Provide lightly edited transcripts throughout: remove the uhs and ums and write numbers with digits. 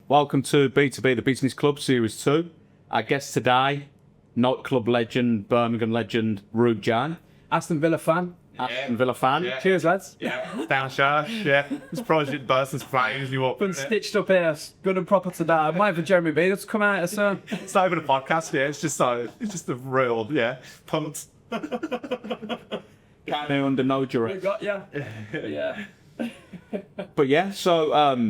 welcome to B2B The Business Club Series 2. Our guest today, nightclub legend, Birmingham legend, Rue Jay. Aston Villa fan. Aston Villa fan. Yeah. Cheers, lads. Yeah, down sharp. Yeah, I'm surprised you didn't burst as flames. You up? Been stitched up here, good and proper today. I might have Jeremy B that's come out. So It's not even a podcast. Yeah, it's just a real pumped. Can't under no duress. got ya. Yeah. But yeah, so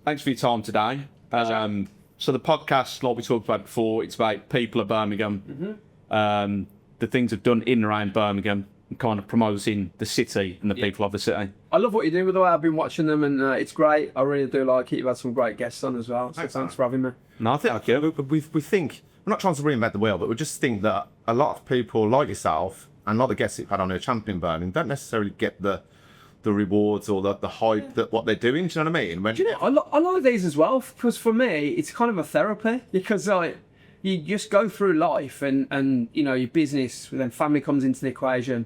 thanks for your time today. So the podcast, like we talked about before, it's about people of Birmingham, the things they've done in and around Birmingham, and kind of promoting the city and the people of the city. I love what you do with the way I've been watching them, and it's great. I really do like it. You've had some great guests on as well. So thanks for having me. No, I think We think we're not trying to reinvent the wheel, but we just think that a lot of people like yourself and a lot of the guests you've had on here, champion Birmingham, don't necessarily get the rewards or the hype that what they're doing. Do you know what I mean? Do you know, I like these as well, because for me, it's kind of a therapy, because like, you just go through life and you know, your business, then family comes into the equation,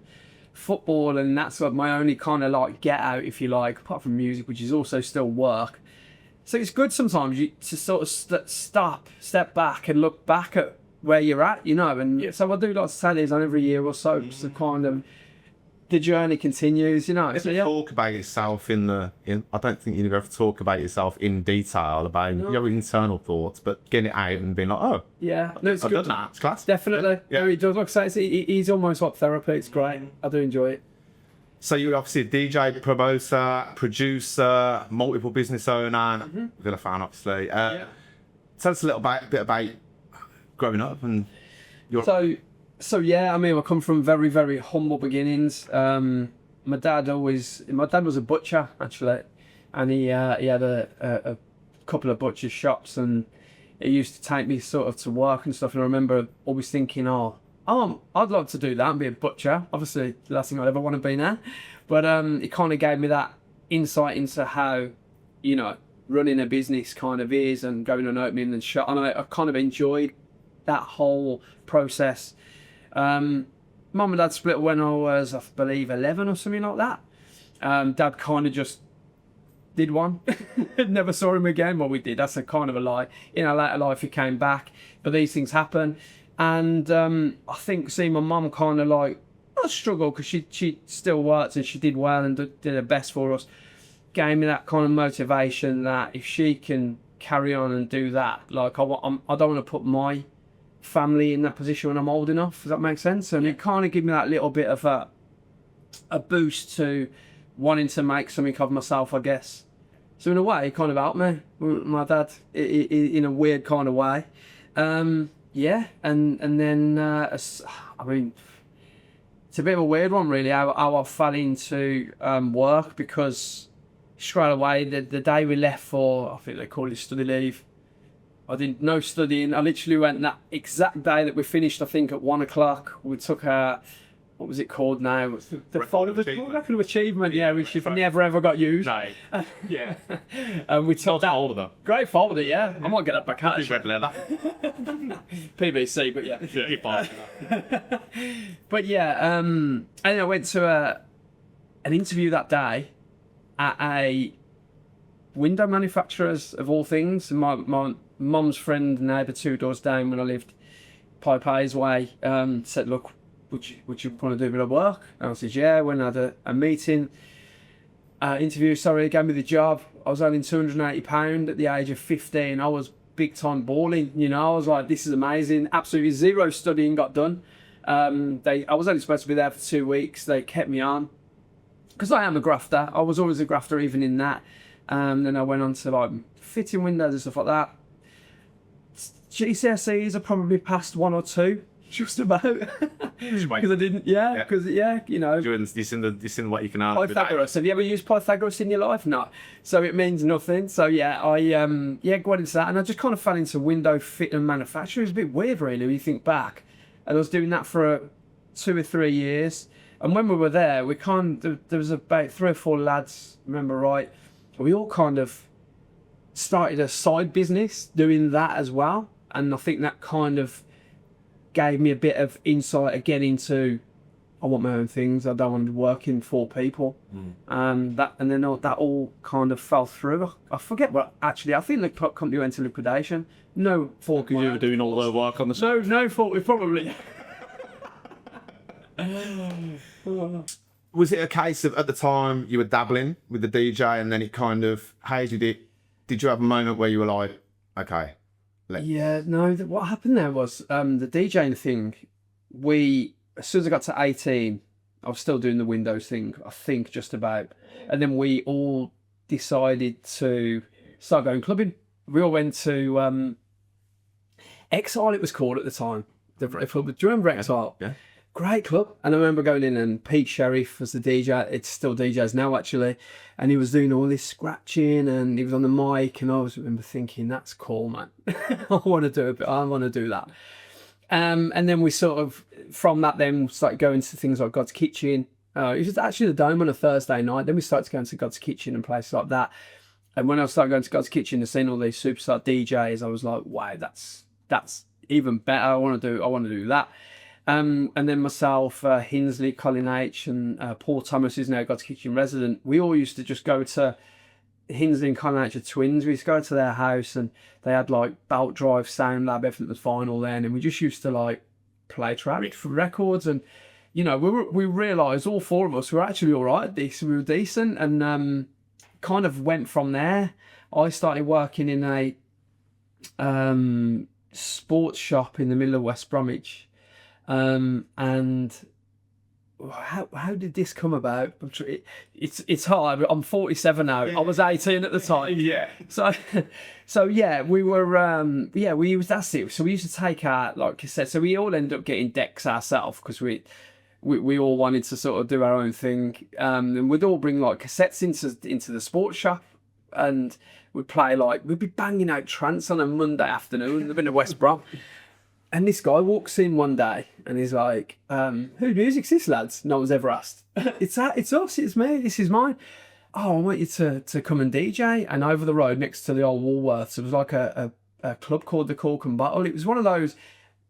football, and that's like my only kind of like get out, if you like, apart from music, which is also still work. So it's good sometimes to sort of step back and look back at where you're at, you know. And so I do like to say these on every year or so, just to kind of, the journey continues, you know. If So, you talk about yourself I don't think you ever talk about yourself in detail about your internal thoughts, but getting it out and being like, oh, yeah, no, it's I've good. done that. It's class. Definitely. Yeah. No, he does. Like I say, he's almost like therapy. It's great. I do enjoy it. So you're obviously a DJ, promoter, producer, multiple business owner, Villa fan, obviously. Tell us a little bit about growing up and your. So yeah, I mean, I come from very, very humble beginnings. My dad was a butcher, actually, and he had a couple of butcher shops, and he used to take me sort of to work and stuff. And I remember always thinking, I'd love to do that and be a butcher. Obviously, the last thing I'd ever want to be now. But it kind of gave me that insight into how, you know, running a business kind of is, and going on opening and shut. And I kind of enjoyed that whole process. Mum and Dad split when I was, I believe, 11 or something like that. Dad kind of just did one. Never saw him again. Well, we did. That's a kind of a lie. In our later life, he came back. But these things happen. And I think seeing my mum kind of like, not struggle, because she still worked and she did well and did her best for us, gave me that kind of motivation that if she can carry on and do that, like I don't want to put my family in that position when I'm old enough. Does that make sense? And it kind of gave me that little bit of a boost to wanting to make something of myself, I guess. So in a way, it kind of helped me, my dad, in a weird kind of way. Yeah, and then I mean, it's a bit of a weird one really, how I fell into work, because straight away the day we left for, I think they call it study leave, I did no studying. I literally went that exact day that we finished, I think at 1 o'clock. We took what was it called now? The record of achievement, yeah, which never ever got used. No. Yeah. And we took that. Folder. Great folder, yeah. I might get that back out. Red leather. PVC, but yeah. Yeah. But yeah, and I went to an interview that day at a window manufacturers of all things. And my mum's friend and neighbour 2 doors down when I lived Pipe's way said, look, would you want to do a bit of work? And I said, yeah. When I had a meeting, interview, sorry, gave me the job. I was earning £280 at the age of 15. I was big time balling, you know. I was like, this is amazing. Absolutely zero studying got done. I was only supposed to be there for 2 weeks. They kept me on because I am a grafter. I was always a grafter, even in that. Then I went on to like fitting windows and stuff like that. GCSEs, I probably passed 1 or 2, just about. Because I didn't, because you know. You've seen what you can ask. Pythagoras. Have you ever used Pythagoras in your life? No. So it means nothing. So yeah, I got into that, and I just kind of fell into window fit and manufacturing. It's a bit weird, really, when you think back. And I was doing that for 2 or 3 years. And when we were there, there was about 3 or 4 lads, remember right? We all kind of started a side business doing that as well. And I think that kind of gave me a bit of insight again into I want my own things. I don't want to be working for people. And then that all kind of fell through. I forget what actually. I think the company went into liquidation. No fault. Because you were doing all the work on the side. No fault. We probably. Was it a case of at the time you were dabbling with the DJ and then it kind of hated it? Did you have a moment where you were like, okay, Yeah, no. What happened there was the DJing thing. As soon as I got to 18, I was still doing the Windows thing. I think just about, and then we all decided to start going clubbing. We all went to Exile. It was called at the time. Do you remember Exile? Yeah. Great club. And I remember going in and Pete Sheriff was the DJ. It's still DJs now actually. And he was doing all this scratching and he was on the mic and I remember thinking, that's cool, man. I want to do it, but I want to do that. And then we sort of, from that then started going to things like God's Kitchen. It was actually the Dome on a Thursday night. Then we started going to God's Kitchen and places like that. And when I started going to God's Kitchen and seeing all these superstar DJs, I was like, wow, that's even better. I want to do that. And then myself, Hinsley, Colin H, and Paul Thomas, who's now God's Kitchen resident. We all used to just go to Hinsley and Colin H are twins. We used to go to their house and they had like belt drive, sound lab, everything was vinyl then, and we just used to like play tracks for records. And you know, we realised all four of us were actually all right at this. We were decent, and kind of went from there. I started working in a sports shop in the middle of West Bromwich. And how did this come about? It's hard. I'm 47 now. I was 18 at the time. Yeah. So yeah, we were we used, that's it. So we used to take our like cassettes. So we all ended up getting decks ourselves because we all wanted to sort of do our own thing. And we'd all bring like cassettes into the sports shop, and we'd play we'd be banging out trance on a Monday afternoon in the West Brom. And this guy walks in one day and he's like, whose music's this, lads? No one's ever asked. It's us, it's me, this is mine. Oh, I want you to come and DJ. And over the road next to the old Woolworths, there was like a club called the Cork and Bottle. It was one of those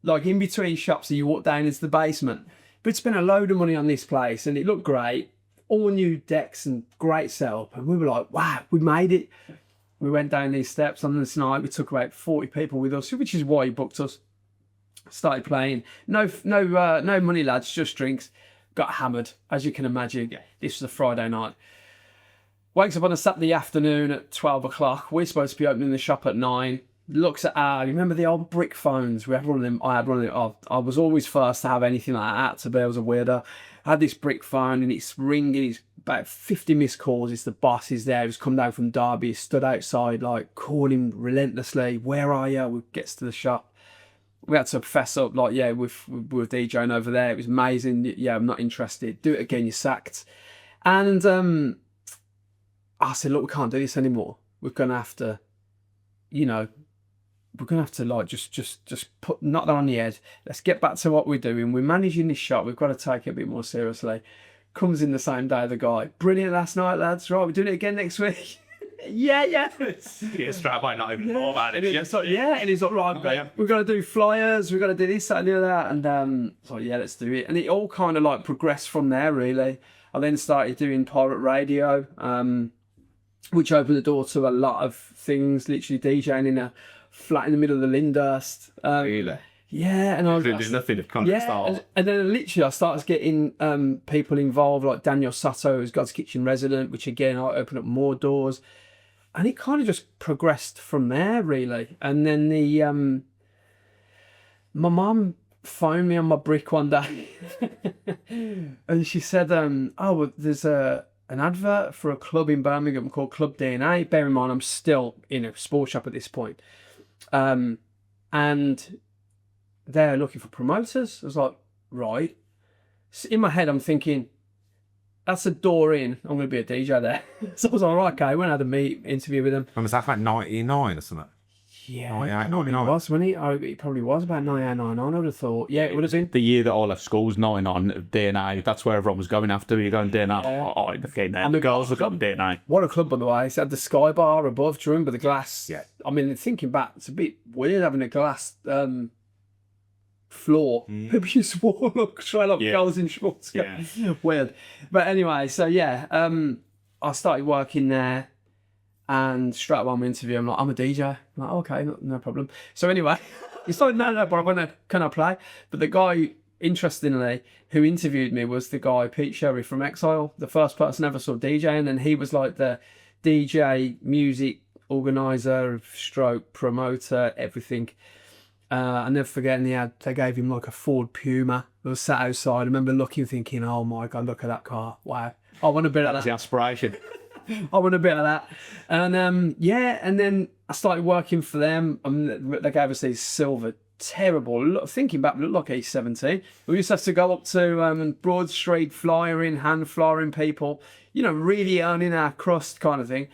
like in between shops that you walk down into the basement. But spent a load of money on this place and it looked great. All new decks and great setup. And we were like, wow, we made it. We went down these steps on this night. We took about 40 people with us, which is why he booked us. Started playing. No money, lads, just drinks. Got hammered, as you can imagine. Yeah. This was a Friday night. Wakes up on a Saturday afternoon at 12 o'clock. We're supposed to be opening the shop at 9. Looks at you remember the old brick phones? We had one of them. I had one of them. I was always first to have anything like that. To be, I was a weirdo. I had this brick phone and it's ringing. It's about 50 missed calls. It's the boss. He's there. He's come down from Derby. He stood outside, like calling relentlessly. Where are you? We gets to the shop. We had to fess up, like, yeah, we were DJing over there. It was amazing. Yeah, I'm not interested. Do it again, you're sacked. And I said, look, we can't do this anymore. We're going to have to, like, just knock that on the head. Let's get back to what we're doing. We're managing this shop. We've got to take it a bit more seriously. Comes in the same day, the guy. Brilliant last night, lads. Right, we're doing it again next week. Yeah. Yeah, straight away, not even more about it. And he's like, right, we've got to do flyers, we've got to do this, that, and the other. And so yeah, let's do it. And it all kind of like progressed from there, really. I then started doing pirate radio, which opened the door to a lot of things, literally DJing in a flat in the middle of the Lyndhurst. Really? Yeah, and I was doing nothing of contact style. And then literally I started getting people involved, like Daniel Sato, who's God's Kitchen resident, which again I opened up more doors. And it kind of just progressed from there, really. And then my mum phoned me on my brick one day, and she said, well, there's an advert for a club in Birmingham called Club DNA. Bear in mind, I'm still in a sports shop at this point. And they're looking for promoters. I was like, right. So in my head, I'm thinking, that's a door in. I'm going to be a DJ there. So I was like, right, okay. I went and had a interview with him. And was that like 99 or something? Yeah. 98, It was, wasn't it? It probably was about 98, 99, I would have thought. Yeah, it would have been. The year that I left school was 99, DNA. That's where everyone was going after. You're going DNA. Yeah. Oh, okay, there. And the girls were going DNA. What a club, by the way. It had the sky bar above. Do you remember the glass? Yeah. I mean, thinking back, it's a bit weird having a glass floor. People used to walk straight like girls in shorts. Yeah. Weird. But anyway, so yeah, I started working there, and straight away I'm interviewing, I'm like, I'm a DJ. I'm like, okay, no problem. So anyway, he's like, no, but can I play? But the guy, interestingly, who interviewed me was the guy, Pete Sherry from Exile, the first person I ever saw DJing, and he was like the DJ, music organizer, stroke, promoter, everything. I never forget, they gave him like a Ford Puma that was sat outside. I remember looking, thinking, oh my God, look at that car. Wow. I want a bit of that. That's the aspiration. I want a bit of that. And and then I started working for them. They gave us these silver, terrible, thinking back, looked like E17. We used to have to go up to Broad Street, hand flyering people, really earning our crust kind of thing.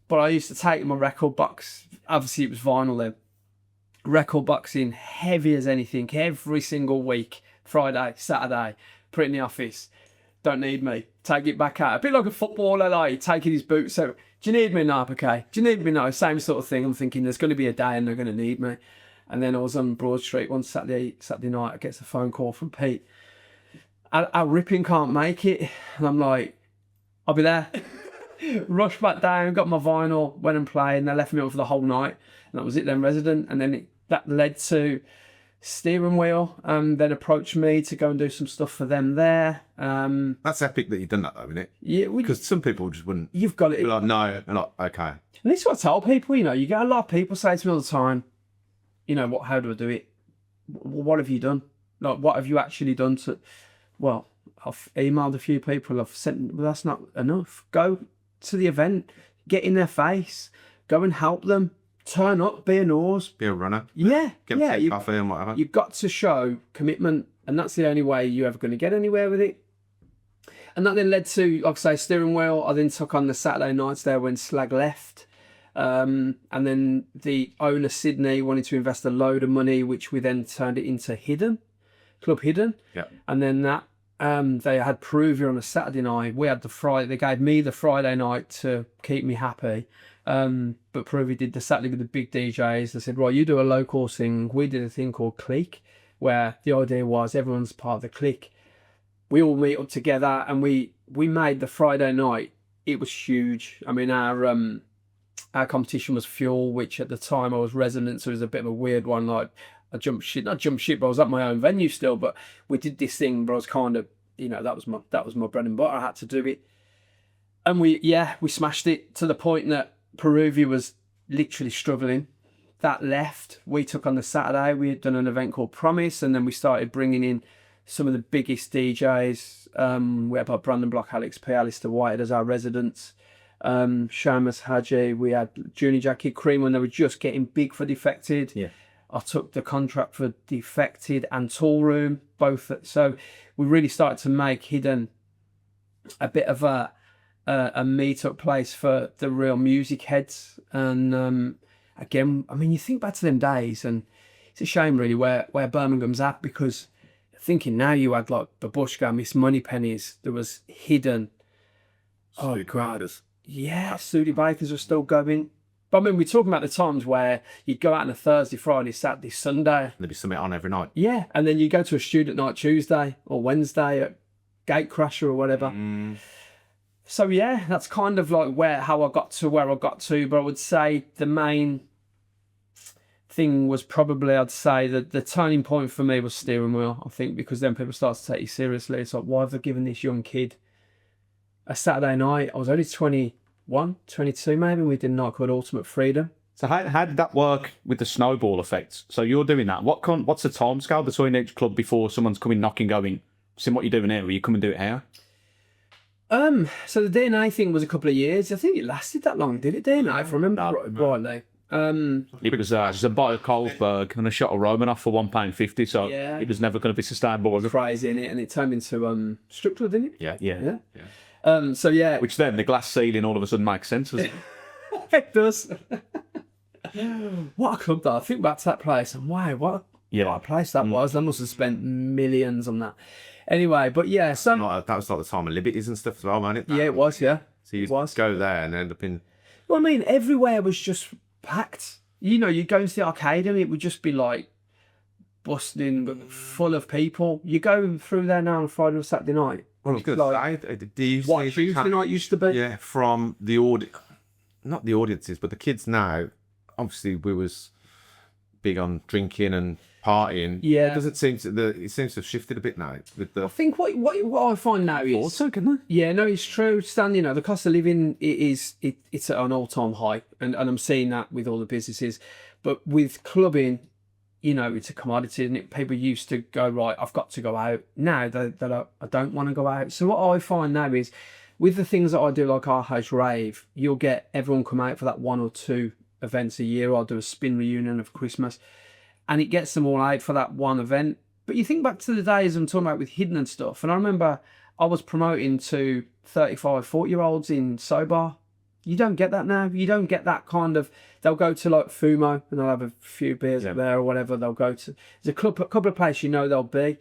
But I used to take my record box. Obviously, it was vinyl then. Record box in heavy as anything every single week, Friday, Saturday, put it in the office. Don't need me. Take it back out. A bit like a footballer, like taking his boots out. Do you need me? No, okay. Do you need me? No. Same sort of thing. I'm thinking there's going to be a day and they're going to need me. And then I was on Broad Street one Saturday night. I get a phone call from Pete. Our ripping can't make it. And I'm like, I'll be there. Rushed back down, got my vinyl, went and played, and they left me up for the whole night. And that was it then, Resident. And then that led to Steering Wheel, then approached me to go and do some stuff for them there. That's epic that you've done that though, isn't it? Yeah, because some people just wouldn't. You've got it. Be like, no, they're not okay. And this is what I tell people. You get a lot of people say to me all the time, how do I do it? What have you done? Like, what have you actually done to? Well, I've emailed a few people. I've sent. Well, that's not enough. Go to the event, get in their face, go and help them. Turn up, be a nose. Be a runner. Yeah. Get them coffee and whatever. You've got to show commitment, and that's the only way you're ever going to get anywhere with it. And that then led to, like I say, Steering Wheel. I then took on the Saturday nights there when Slag left. And then the owner, Sydney, wanted to invest a load of money, which we then turned it into Club Hidden. Yeah. And then that they had Peruvia on a Saturday night. We had the Friday. They gave me the Friday night to keep me happy. But Peruvia did the Saturday with the big DJs. They said, right, you do a local thing. We did a thing called Clique, where the idea was everyone's part of the clique. We all meet up together, and we made the Friday night. It was huge. I mean, our competition was Fuel, which at the time I was resident, so it was a bit of a weird one. Like, not jump ship, but I was at my own venue still. But we did this thing, but I was kind of, that was my bread and butter. I had to do it, and we smashed it to the point that Peruvia was literally struggling. That left. We took on the Saturday. We had done an event called Promise, and then we started bringing in some of the biggest DJs. We had like Brandon Block, Alex P, Alistair Whitehead as our residents. Shamus Haji. We had Junior Jackie Cream when they were just getting big for Defected. Yeah. I took the contract for Defected and Tool Room, both. So we really started to make Hidden a bit of a meet-up place for the real music heads. And again, I mean, you think back to them days, and it's a shame really where Birmingham's at, because thinking now you had like Babushka, Miss Moneypennies, there was Hidden. Oh God, yeah, Sudi Bakers were still going. But I mean, we're talking about the times where you'd go out on a Thursday, Friday, Saturday, Sunday. There'd be something on every night. Yeah, and then you go to a student night Tuesday or Wednesday at Gatecrasher or whatever. So yeah, that's kind of like how I got to where I got to. But I would say the main thing was probably, I'd say that the turning point for me was Steering Wheel. I think because then people start to take you seriously. It's like, why have they given this young kid a Saturday night? I was only 21, 22 maybe. And we did a night called Ultimate Freedom. So how did that work with the snowball effect? So you're doing that. What's the time scale between each club before someone's coming knocking, going, see what you're doing here? Will you come and do it here? So the DNA thing was a couple of years. I think it lasted that long, did it, DNA? If I remember rightly. It was just a bottle of Carlsberg and a shot of Romanoff for £1.50, so it was never going to be sustainable. Was it? Crazy in it, and it turned into structural, didn't it? Yeah. So yeah. Which then the glass ceiling all of a sudden makes sense, doesn't it? It does. What a club though! I think back to that place, and wow, what a place that was. They must have spent millions on that. Anyway, but yeah, that was like the time of Liberties and stuff as well, man. Yeah, it was. Yeah, so you go there and end up in. Well, I mean, everywhere was just packed. You go into the arcade and it would just be like bustling, but full of people. You go through there now on Friday or Saturday night. Well, I was going to say, What Tuesday night used to be. Yeah, from the not the audiences, but the kids now. Obviously, we was big on drinking and partying. Yeah. It doesn't seem to it seems to have shifted a bit now with the. I think what I find now is Also, can they? yeah, no, it's true. Stan, the cost of living it's at an all-time high, and I'm seeing that with all the businesses, but with clubbing, it's a commodity, and people used to go, right, I've got to go out. Now I don't want to go out. So what I find now is, with the things that I do, like our house rave, you'll get everyone come out for that 1 or 2 events a year. I'll do a spin reunion of Christmas, and it gets them all out for that one event. But you think back to the days I'm talking about with Hidden and stuff, and I remember I was promoting to 35, 40-year-olds in Sobar. You don't get that now. You don't get that kind of. They'll go to like Fumo and they'll have a few beers up there or whatever. They'll go to. There's a couple of places they'll be,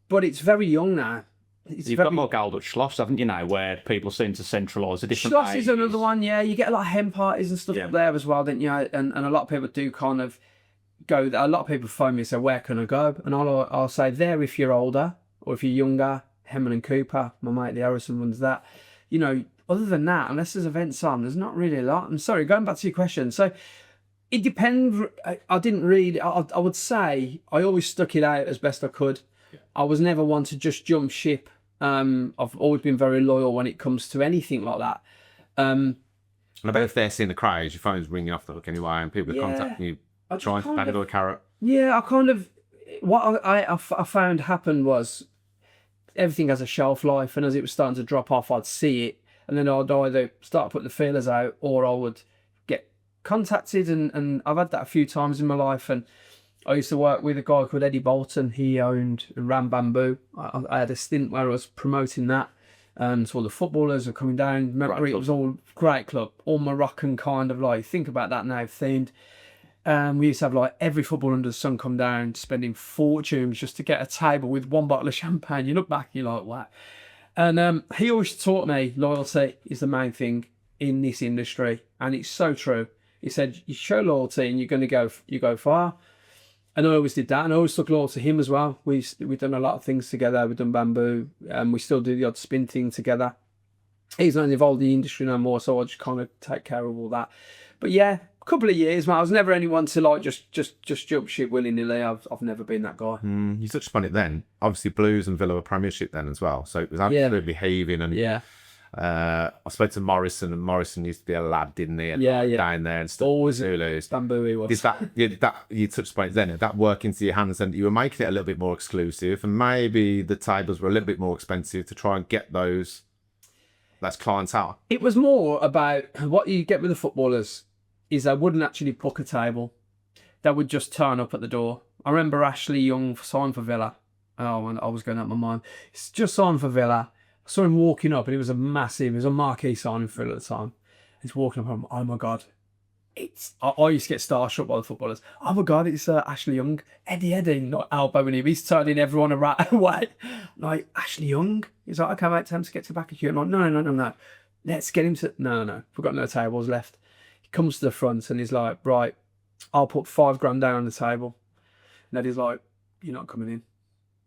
but it's very young now. You've got more Galdut Schloss, haven't you, now, where people seem to centralise a different. Schloss is another one, yeah. You get a lot of hen parties and stuff up there as well, don't you? And a lot of people do kind of go. A lot of people phone me and say, "Where can I go?" And I'll say, "There if you're older, or if you're younger." Hemman and Cooper, my mate, the Harrison runs that. Other than that, unless there's events on, there's not really a lot. I'm sorry, going back to your question. So it depends. I didn't really. I would say I always stuck it out as best I could. I was never one to just jump ship. I've always been very loyal when it comes to anything like that. And I bet if they're seeing the crowds, your phone's ringing off the hook anyway, and people are contacting you, trying to dangle a carrot. Yeah, what I found happened was everything has a shelf life, and as it was starting to drop off, I'd see it, and then I'd either start putting the feelers out, or I would get contacted, and I've had that a few times in my life. And I used to work with a guy called Eddie Bolton. He owned and ran Bamboo. I had a stint where I was promoting that. So all the footballers were coming down. Remember, it was all great club, all Moroccan kind of like. Think about that now, themed. We used to have like every footballer under the sun come down, spending fortunes just to get a table with 1 bottle of champagne. You look back, you're like, wow. And he always taught me loyalty is the main thing in this industry, and it's so true. He said, you show loyalty and you go far. And I always did that, and I always took loyalty to him as well. We've done a lot of things together. We've done Bamboo, and we still do the odd spin thing together. He's not involved in the industry no more, so I just kind of take care of all that. But yeah, a couple of years, man. I was never anyone to like just jump ship willy-nilly. I've never been that guy. You touched upon it then. Obviously, Blues and Villa were Premiership then as well, so it was absolutely heaving. And I spoke to Morrison, and Morrison used to be a lad, didn't he? And down there and stuff. Always Bamboo he was. Is that you touched upon it then? Did that work into your hands, and you were making it a little bit more exclusive, and maybe the tables were a little bit more expensive to try and get that's clientele. It was more about what you get with the footballers is they wouldn't actually book a table. They would just turn up at the door. I remember Ashley Young signed for Villa. Oh, and I was going out my mind. He's just signed for Villa. I saw him walking up, and it was a marquee signing for Villa at the time. He's walking up, and I'm, oh my God. I used to get starstruck by the footballers. Oh my God, it's Ashley Young. Eddie, not elbowing him. He's turning everyone away. Like, Ashley Young? He's like, okay, mate, time to get to the back of you. I'm like, no. Let's get him to... No. We've got no tables left. He comes to the front, and he's like, right, I'll put $5,000 down on the table. And Eddie's like, you're not coming in.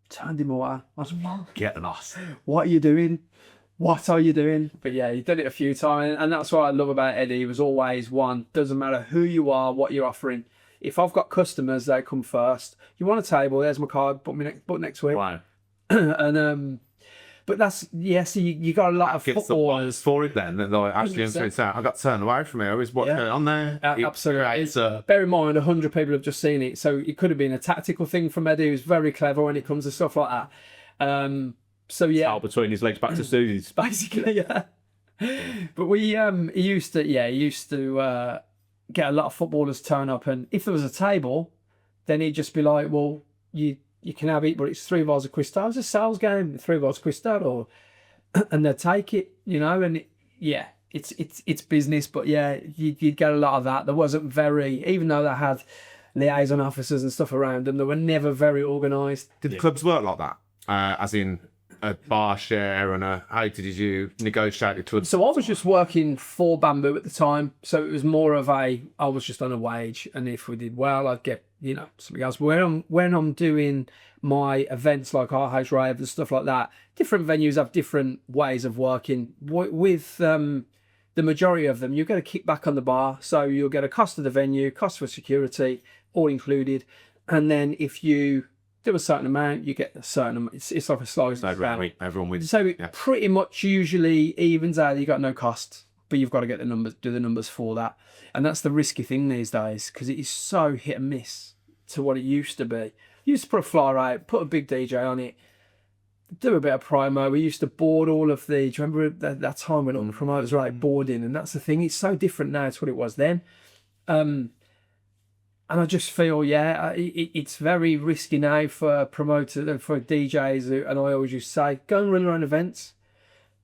Turned him away. I was like, get lost. What are you doing? But yeah, he did it a few times, and that's what I love about Eddie. He was always one. Doesn't matter who you are, what you're offering. If I've got customers, they come first. You want a table? There's my card. Book next week. Wow. And but that's so you got a lot of footballers for it then. And like, actually, I got turned away from it. I was what's going on there. Absolutely. Bear in mind, 100 people have just seen it, so it could have been a tactical thing from Eddie. Who's very clever when it comes to stuff like that. So yeah, out between his legs back to Susie's. Basically, yeah. But he used to get a lot of footballers turn up, and if there was a table, then he'd just be like, well, you can have it, but it's 3 bars of Cristal. It's a sales game, 3 bars of Cristal, and they'll take it, and it's business. But yeah, you'd get a lot of that. There wasn't even though they had liaison officers and stuff around them, they were never very organised. Did the clubs work like that? As in, a bar share and how did you negotiate it to? So I was just working for Bamboo at the time, so it was more of I was just on a wage, and if we did well, I'd get something else. When I'm doing my events like our house rave and stuff like that, different venues have different ways of working. With the majority of them, you get a kickback on the bar, so you'll get a cost of the venue, cost for security, all included, and then if you do a certain amount, you get a certain amount. It's like a slice. Everyone wins. So it pretty much usually evens out. You got no cost, but you've got to get the numbers, do the numbers for that, and that's the risky thing these days because it is so hit and miss to what it used to be. You used to put a flyer out, put a big DJ on it, do a bit of promo. We used to board all of the. Do you remember that time when all the promoters were like boarding? And that's the thing. It's so different now to what it was then. And I just feel, it's very risky now for promoters, for DJs, and I always used to say, go and run your own events.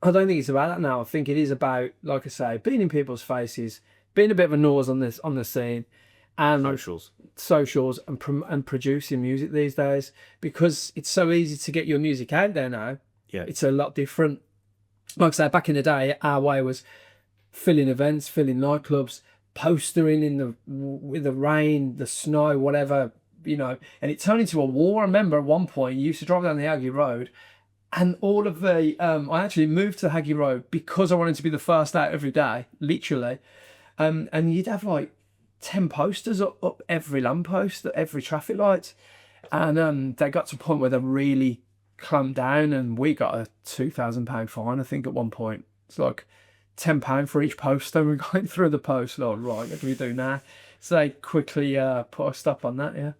I don't think it's about that now. I think it is about, like I say, being in people's faces, being a bit of a nose on the scene, and socials, and producing music these days, because it's so easy to get your music out there now. Yeah, it's a lot different. Like I say, back in the day, our way was filling events, filling nightclubs, postering with the rain, the snow, whatever, and it turned into a war. I remember at one point you used to drive down the Haggy Road, and all of the I actually moved to Haggy Road because I wanted to be the first out every day, literally, and you'd have like 10 posters up every lamppost at every traffic light, and they got to a point where they really clamped down, and we got a £2,000 fine, I think, at one point. It's like £10 for each poster. We're going through the post. Like, right, what do we do now? So they quickly put a stop on that. Yeah.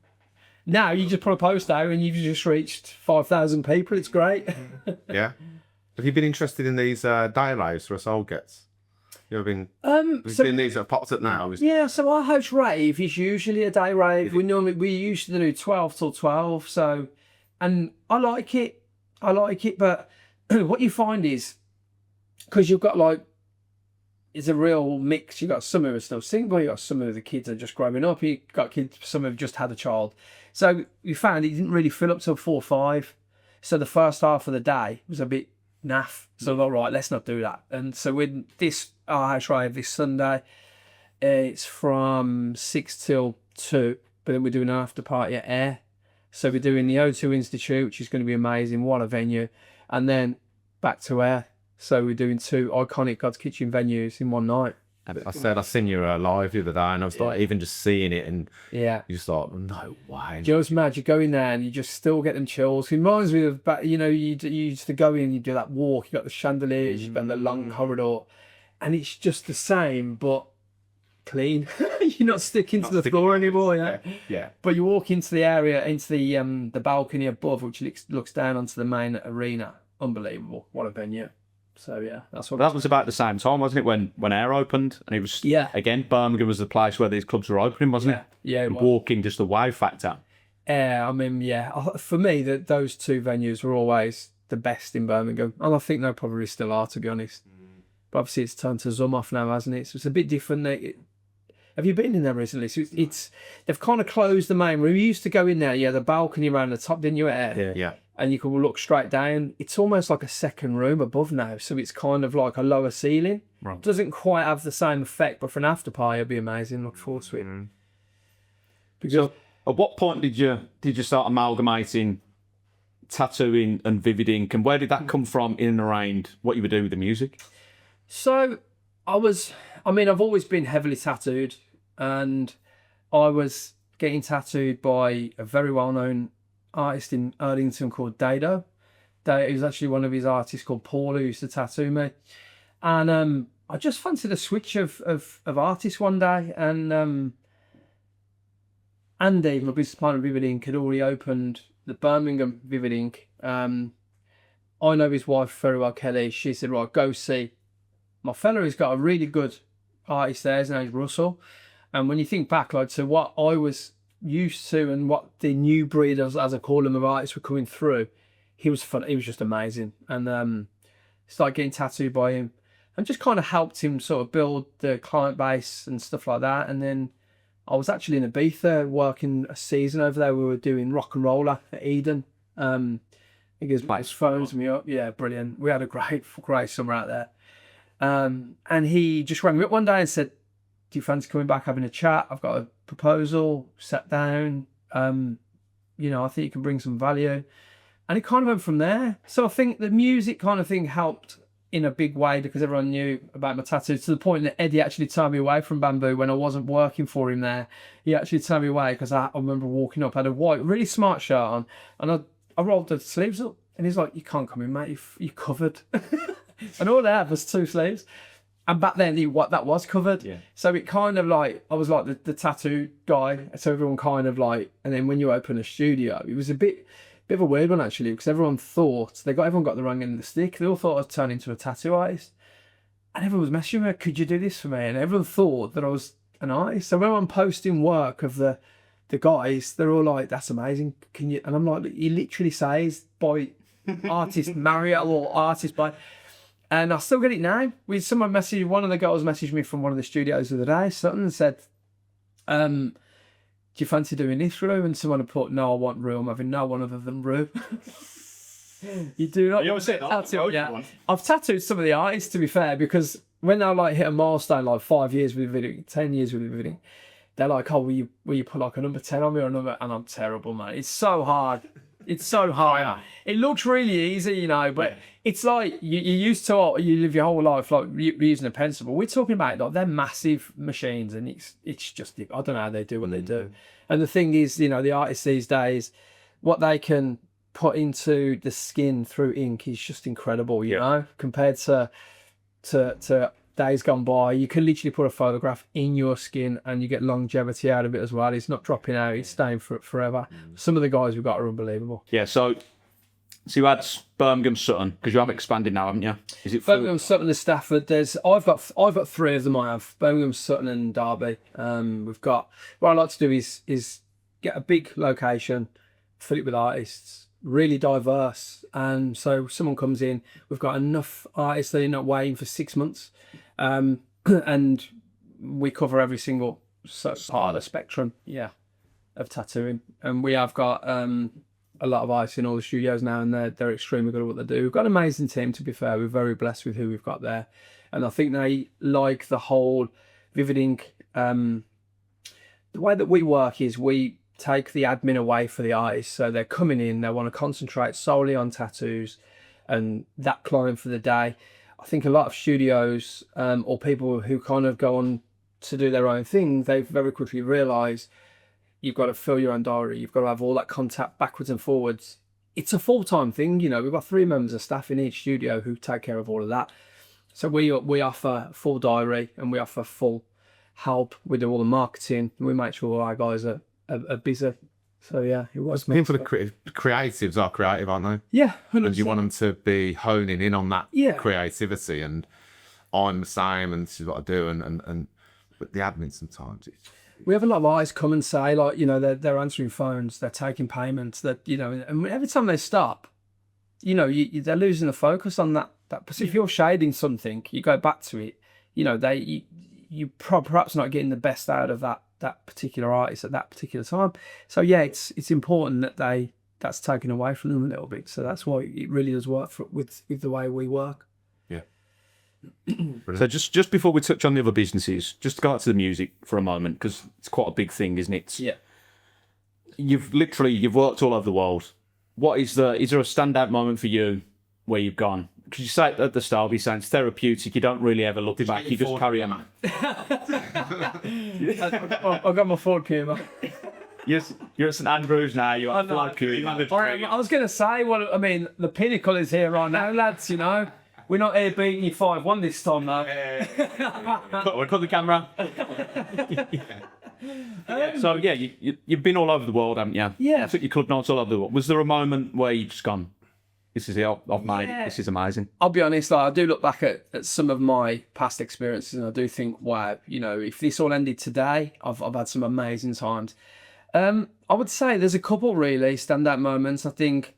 Now you just put a post out and you've just reached 5,000 people. It's great. Yeah. Have you been interested in these day raves for us old gets? You ever been? Been these that have popped up now? Yeah. So our house rave is usually a day rave. We used to do 12 till 12. So, and I like it, but what you find is, because you've got like, it's a real mix. You got some who are still single, you got some of the kids are just growing up, you got kids, some have just had a child. So we found it didn't really fill up till 4 or 5. So the first half of the day was a bit naff. So all right, let's not do that. And so with this our house rave this Sunday, it's from 6 till 2, but then we're doing an after party at Air. So we're doing the O2 Institute, which is going to be amazing. What a venue. And then back to Air. So we're doing 2 iconic God's Kitchen venues in one night. I said I seen you live the other day, and I was like, even just seeing it, and you just thought, no way. Just mad. You go in there and you just still get them chills. It reminds me of back, you used to go in, you do that walk, you got the chandeliers, you spend the long corridor, and it's just the same, but clean. You're not sticking to the floor anymore, yeah. Yeah. But you walk into the area, into the balcony above, which looks down onto the main arena. Unbelievable. What a venue. So yeah, that's what. That was about the same time, wasn't it, when Air opened, and it was again Birmingham was the place where these clubs were opening, wasn't it? Yeah, it was. Walking, just the wow factor. I mean, for me, those 2 venues were always the best in Birmingham, and I think they probably still are, to be honest. But obviously, it's turned to Zoom off now, hasn't it? So it's a bit different. Have you been in there recently? So they've kind of closed the main room. You used to go in there, the balcony around the top, didn't you? Yeah. And you can look straight down. It's almost like a second room above now, so it's kind of like a lower ceiling. Right. Doesn't quite have the same effect, but for an after party, it'd be amazing. Look forward to it. Because at what point did you start amalgamating tattooing and vivid ink, and where did that come from in and around what you were doing with the music? So I've always been heavily tattooed, and I was getting tattooed by a very well-known artist in Erdington called Dado. He was actually one of his artists called Paul, who used to tattoo me. And I just fancied a switch of artists one day, and Andy, my business partner Vivid Ink, had already opened the Birmingham Vivid Ink. I know his wife very well, Kelly. She said, right, go see my fella. He's got a really good artist there. His name's Russell. And when you think back, like, to what I was used to and what the new breed, as I call them, of artists were coming through, he was fun. He was just amazing. And started getting tattooed by him, and just kind of helped him sort of build the client base and stuff like that. And then I was actually in Ibiza working a season over there. We were doing Rock and Roller at Eden. He goes, mate, phones me up. Yeah, brilliant. We had a great summer out there. And he just rang me up one day and said, do you fancy coming back having a chat? I've got a proposal. Sat down. You know, I think you can bring some value. And it kind of went from there. So I think the music kind of thing helped in a big way because everyone knew about my tattoos, to the point that Eddie actually turned me away from Bamboo when I wasn't working for him there. He actually turned me away because I remember walking up, I had a white, really smart shirt on, and I rolled the sleeves up, and he's like, you can't come in, mate, you're covered. And all I had was 2 sleeves. And back then, that was covered. Yeah. So it kind of like, I was like the tattoo guy. So everyone kind of like, and then when you open a studio, it was a bit of a weird one actually, because everyone got the wrong end of the stick. They all thought I'd turn into a tattoo artist. And everyone was messaging me, could you do this for me? And everyone thought that I was an artist. So when I'm posting work of the guys, they're all like, that's amazing. Can you? And I'm like, he literally says by artist Mario or artist by... And I still get it now. One of the girls messaged me from one of the studios the other day, Sutton, and said, do you fancy doing this, Rue? And someone had put, no, I want Rue. I'm having no one other than Rue. You do not. You always say that. Yeah. I've tattooed some of the artists, to be fair, because when they like hit a milestone, like 5 years with the video, 10 years with the video, they're like, oh, will you put like a number 10 on me or a number? And I'm terrible, man. It's so hard. It's so hard. Yeah. It looks really easy, you know, but it's like you're used to, you live your whole life like using a pencil. But we're talking about like they're massive machines, and it's just, I don't know how they do what they do. And the thing is, you know, the artists these days, what they can put into the skin through ink is just incredible, you know, compared to days gone by. You can literally put a photograph in your skin and you get longevity out of it as well. It's not dropping out, it's staying for forever. Some of the guys we've got are unbelievable. Yeah, so you had Birmingham Sutton, because you have expanded now, haven't you? Is it Birmingham Sutton and Stafford? I've got 3 of them. I have Birmingham Sutton and Derby. We've got, what I like to do is get a big location, fill it with artists, really diverse, and so someone comes in, we've got enough artists that you're not waiting for 6 months, and we cover every single part of the spectrum, of tattooing. And we have got a lot of artists in all the studios now, and they're extremely good at what they do. We've got an amazing team, to be fair. We're very blessed with who we've got there, and I think they like the whole Vivid Ink. The way that we work is we take the admin away for the artists, so they're coming in, they want to concentrate solely on tattoos and that client for the day. I think a lot of studios or people who kind of go on to do their own thing, they very quickly realise you've got to fill your own diary, you've got to have all that contact backwards and forwards. It's a full-time thing, you know. We've got 3 members of staff in each studio who take care of all of that. So we offer full diary, and we offer full help. We do all the marketing, and we make sure our guys are busy. So yeah, it was. People for the creatives are creative, aren't they? Yeah, 100%. And you want them to be honing in on that creativity. And I'm the same, and this is what I do. And but the admin sometimes. We have a lot of artists come and say, like, you know, they're answering phones, they're taking payments, that, you know, and every time they stop, you know, they're losing the focus on that. If you're shading something, you go back to it. You know, you perhaps not getting the best out of that particular artist at that particular time. So yeah, it's important that that's taken away from them a little bit. So that's why it really does work with the way we work. Yeah. So just before we touch on the other businesses, just to go back to the music for a moment, because it's quite a big thing, isn't it? Yeah. You've worked all over the world. Is there a standout moment for you where you've gone? Because you say at the start, you're saying it's therapeutic, you don't really ever look back, you just carry on. I got my Ford Puma. Yes, you're at St Andrews now, you're at Ford Puma. I was going to say, the pinnacle is here right now, lads, you know. We're not here beating you 5-1 this time, though. We'll cut the camera. So, yeah, you've been all over the world, haven't you? Yeah. You took your club nights all over the world. Was there a moment where you just gone, this is it, I've made it, this is amazing? I'll be honest, I do look back at some of my past experiences, and I do think, wow, you know, if this all ended today, I've had some amazing times. I would say there's a couple really standout moments. I think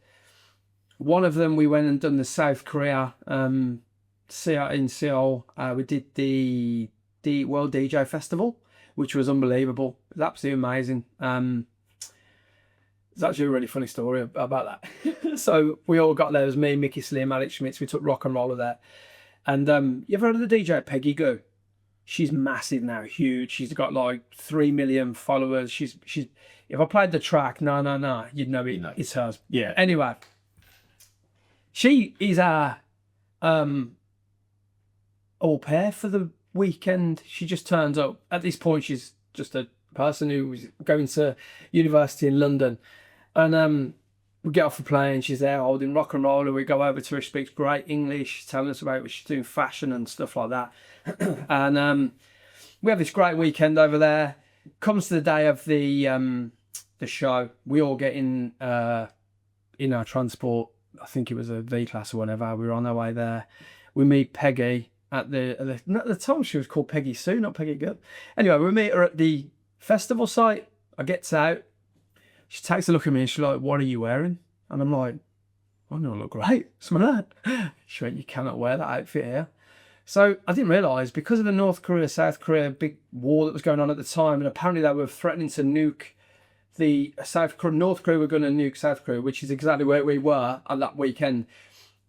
one of them, we went and done the South Korea in Seoul. We did the World DJ Festival, which was unbelievable. It was absolutely amazing. There's actually a really funny story about that. So we all got there. It was me, Mickey Slim, Alex Schmitz. We took Rock and Roller there. And you ever heard of the DJ Peggy Gou? She's massive now, huge. She's got like 3 million followers. She's. If I played the track, no, you'd know it's hers. Yeah. Anyway, she is our au pair for the weekend. She just turns up. At this point, she's just a person who was going to university in London. And we get off the plane. She's there holding Rock and Roller. We go over to her. She speaks great English, telling us about what she's doing, fashion and stuff like that. And we have this great weekend over there. Comes to the day of the show. We all get in our transport. I think it was a V-Class or whatever. We were on our way there. We meet Peggy at the time she was called Peggy Sue, not Peggy Gou. Anyway, we meet her at the festival site. I gets out. She takes a look at me and she's like, "What are you wearing?" And I'm like, "I don't look great. Some of that." She went, "You cannot wear that outfit here." So I didn't realise, because of the North Korea, South Korea big war that was going on at the time, and apparently they were threatening to nuke North Korea were going to nuke South Korea, which is exactly where we were on that weekend,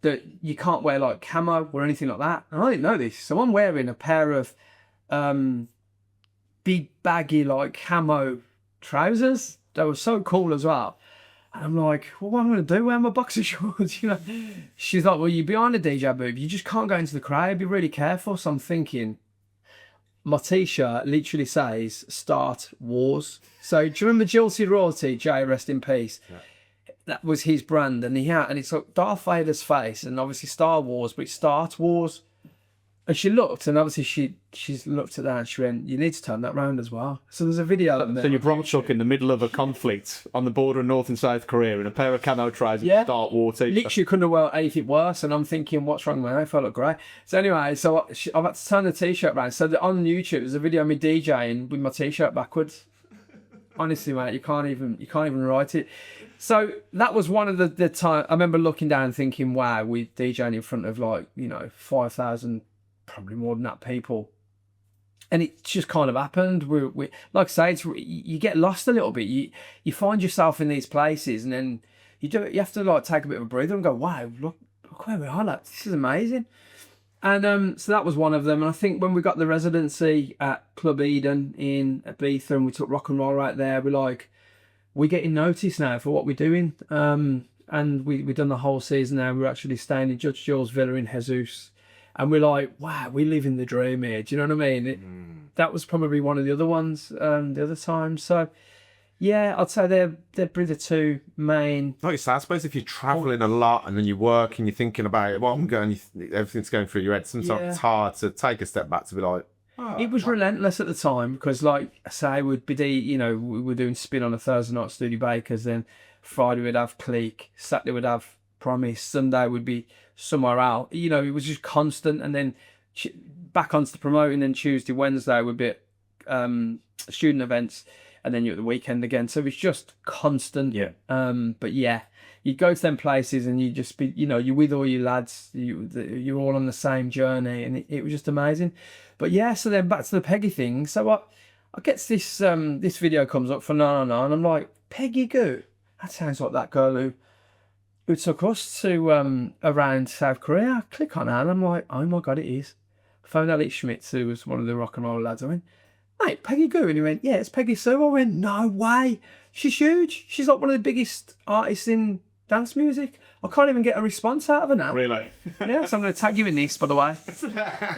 that you can't wear like camo or anything like that. And I didn't know this. So I'm wearing a pair of big baggy like camo trousers. They were so cool as well. And I'm like, well, what am I going to do? Wear my boxer shorts, you know? She's like, well, you're behind a DJ booth. You just can't go into the crowd. Be really careful. So I'm thinking, my t-shirt literally says "Start Wars." So do you remember Guilty Royalty, Jay, rest in peace? Yeah. That was his brand, and it's like Darth Vader's face, and obviously Star Wars, but it's Start Wars. And she looked, and obviously she's looked at that and she went, "You need to turn that round as well." So there's a video. So you're Brum chuck in the middle of a conflict on the border of North and South Korea in a pair of camo trousers, Start War t-shirt. Literally couldn't have wear anything worse, and I'm thinking, what's wrong with me? I felt look great. So anyway, I've had to turn the t-shirt around. So on YouTube, there's a video of me DJing with my t-shirt backwards. Honestly, mate, you can't even write it. So that was one of the time I remember looking down and thinking, wow, we're DJing in front of 5,000, probably more than that, people. And it just kind of happened. We like I say, you get lost a little bit. You find yourself in these places, and then you have to take a bit of a breather and go, wow, look where we are. Like, this is amazing. And so that was one of them. And I think when we got the residency at Club Eden in Ibiza, and we took Rock and Roll right there, we're getting noticed now for what we're doing. And we've done the whole season now. We're actually staying in Judge Jules' villa in Jesus. And we're like, wow, we live in the dream here. Do you know what I mean? That was probably one of the other ones, the other times. So, yeah, I'd say they're probably the two main. Like you say, I suppose if you're travelling a lot and then you work and you're thinking about it, everything's going through your head. Sometimes it's hard to take a step back to be like, it was relentless at the time, because, like I say, we were doing Spin on a Thursday night, Studio Bakers, then Friday we'd have Clique, Saturday we'd have Promise, Sunday would be somewhere out. It was just constant, and then back onto the promoting, then Tuesday, Wednesday would be student events, and then you're at the weekend again. So it's just constant. Yeah. But yeah, you go to them places and you just be, you're with all your lads, you're all on the same journey, and it was just amazing. But yeah, so then back to the Peggy thing. So I get this video comes up for No, and I'm like, Peggy Gou? That sounds like that girl who took us to around South Korea. I click on her and I'm like, oh my God, it is. I phoned Alex Schmitz, who was one of the Rock and Roll lads. I went, mate, Peggy Gou? And he went, yeah, it's Peggy Sue. I went, no way. She's huge. She's like one of the biggest artists in dance music. I can't even get a response out of her now. Really? Yeah, so I'm going to tag you in this, by the way.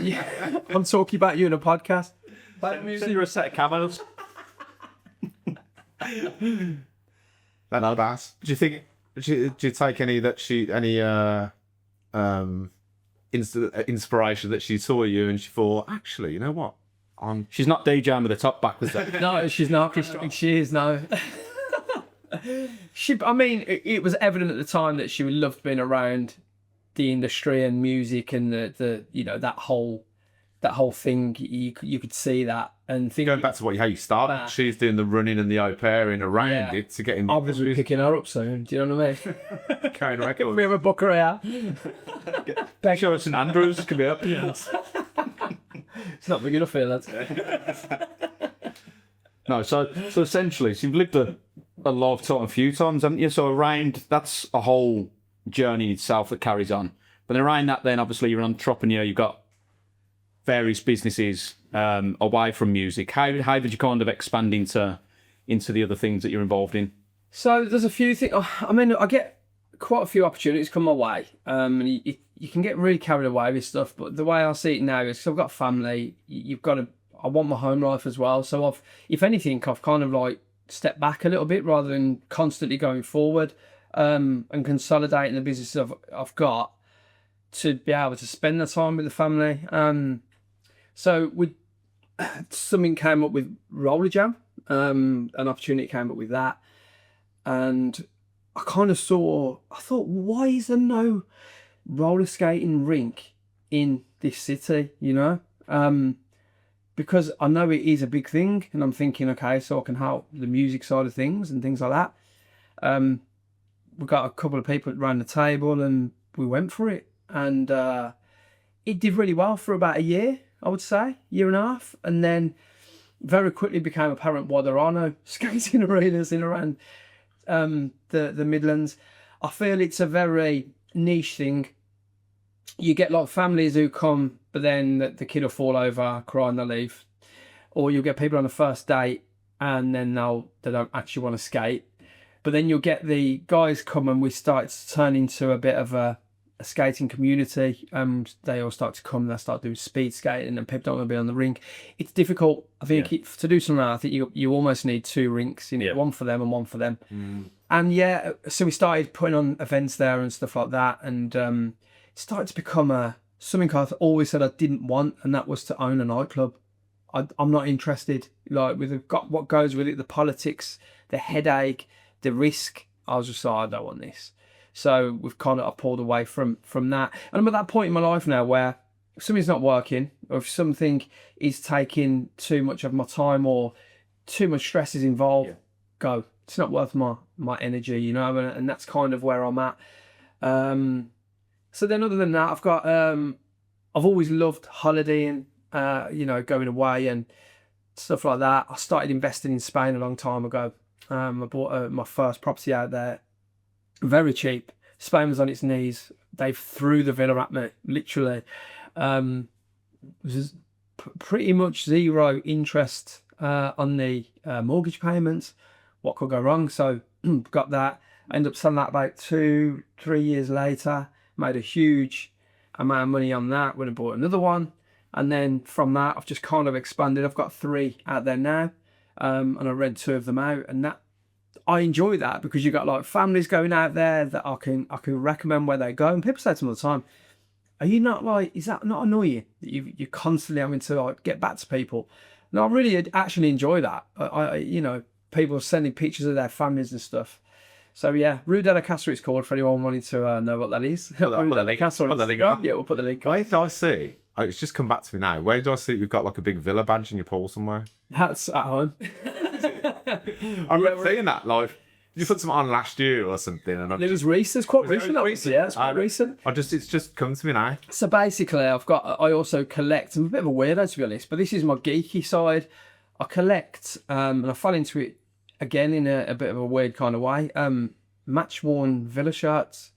Yeah, I'm talking about you in a podcast. Send her a set of camos. That's bass. Do you think? Do you take any inspiration that she saw you and she thought, actually, you know what? She's not DJing with a top backwards. No, she's not. She is, no. It was evident at the time that she loved being around the industry and music and the that whole thing. You could see that and think. Going back to how you started, she's doing the running and the au pairing around it to get in. Obviously, we're picking her up soon. Do you know what I mean? Carrying records. We have a book her out. Show us St Andrews can be up. Yeah. It's not big enough here, lads. No, so essentially, so you've lived a lifetime a few times, haven't you? So around, that's a whole journey in itself that carries on. But then around that, then obviously you're an entrepreneur. You've got various businesses away from music. How did you kind of expand into the other things that you're involved in? So there's a few things. I mean, I get quite a few opportunities come my way. And you can get really carried away with stuff. But the way I see it now is 'cause I've got a family. You've got to. I want my home life as well. So if anything, I've kind of like stepped back a little bit rather than constantly going forward, and consolidating the business I've got to be able to spend the time with the family. So something came up with roller jam. An opportunity came up with that, and I kind of I thought, why is there no roller skating rink in this city? You know, because I know it is a big thing, and I'm thinking, okay, so I can help the music side of things and things like that. We got a couple of people around the table, and we went for it, and it did really well for about a year, I would say, year and a half, and then very quickly became apparent why there are no skating arenas in around the Midlands. I feel it's a very niche thing. You get a lot of families who come, but then the kid will fall over, cry, and they'll leave. Or you'll get people on the first date, and then they don't actually want to skate. But then you'll get the guys come, and we start to turn into a bit of a skating community. They all start to come, they start doing speed skating, and people don't want to be on the rink. It's difficult. I think to do something like that, I think you almost need two rinks. You need one for them and one for them. And so we started putting on events there and stuff like that, and it started to become something I've always said I didn't want, and that was to own a nightclub. I'm not interested, like, with what goes with it, the politics, the headache, the risk. I was just like, I don't want this. So I pulled away from that. And I'm at that point in my life now where if something's not working, or if something is taking too much of my time, or too much stress is involved, go. It's not worth my energy, you know, and that's kind of where I'm at. So then other than that, I've got, I've always loved holidaying, you know, going away and stuff like that. I started investing in Spain a long time ago. I bought my first property out there, very cheap. Spain was on its knees. They threw the villa at me, literally. There's pretty much zero interest on the mortgage payments. What could go wrong? So got that. I ended up selling that about 2-3 years later. Made a huge amount of money on that. Went and bought another one. And then from that, I've just kind of expanded. I've got 3 out there now. And I rent 2 of them out. And that, I enjoy that, because you got like families going out there that I can recommend where they go. And people say to me all the time, are you not like, is that not annoying that you're constantly having to like get back to people? No, I really actually enjoy that. I you know, people sending pictures of their families and stuff. So yeah, Rue Jay it's called, for anyone wanting to know what that is. Put the link. Yeah, we'll put the link. Where do I see? Oh, it's just come back to me now. Where do I see you've got like a big villa badge in your pool somewhere? That's at home. I remember seeing that live. Did you put something on last year or something? And it was recent. It's quite recent. Yeah, it's quite recent. It's just come to me now. So basically, I also collect. I'm a bit of a weirdo, to be honest, but this is my geeky side. I collect, and I fell into it again in a bit of a weird kind of way. Match-worn villa shirts.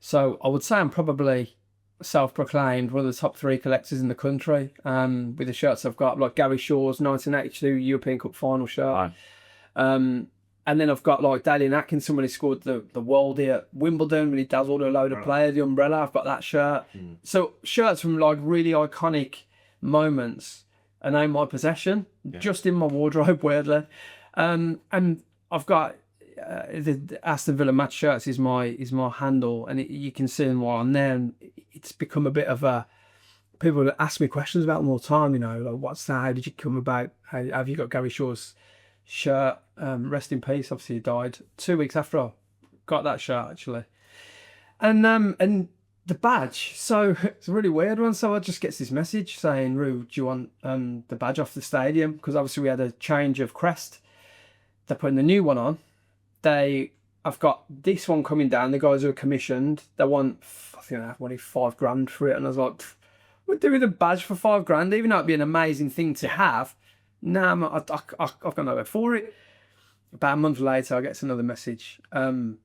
So I would say I'm probably self-proclaimed one of the top 3 collectors in the country. With the shirts I've got, like Gary Shaw's 1982 European Cup final shirt. And then I've got like Dalian Atkins, somebody scored the worldie at Wimbledon when he dazzled a load of players, the umbrella. I've got that shirt. So shirts from like really iconic moments are now in my possession, just in my wardrobe, weirdly. And I've got the Aston Villa match shirts is my handle, and you can see them while I'm there. And it's become a bit of a, people ask me questions about them all the time. You know, like, what's that? How did you come about? How have you got Gary Shaw's shirt? Rest in peace. Obviously, he died 2 weeks after I got that shirt, actually. And the badge. So it's a really weird one. So I just gets this message saying, "Rue, do you want the badge off the stadium?" Because obviously we had a change of crest. They're putting the new one on. I've got this one coming down. The guys who are commissioned, they want, I think they wanted $5,000 for it, and I was like, we're doing a badge for $5,000, even though it'd be an amazing thing to have. Nah, I've got nowhere for it. About a month later, I get another message. Do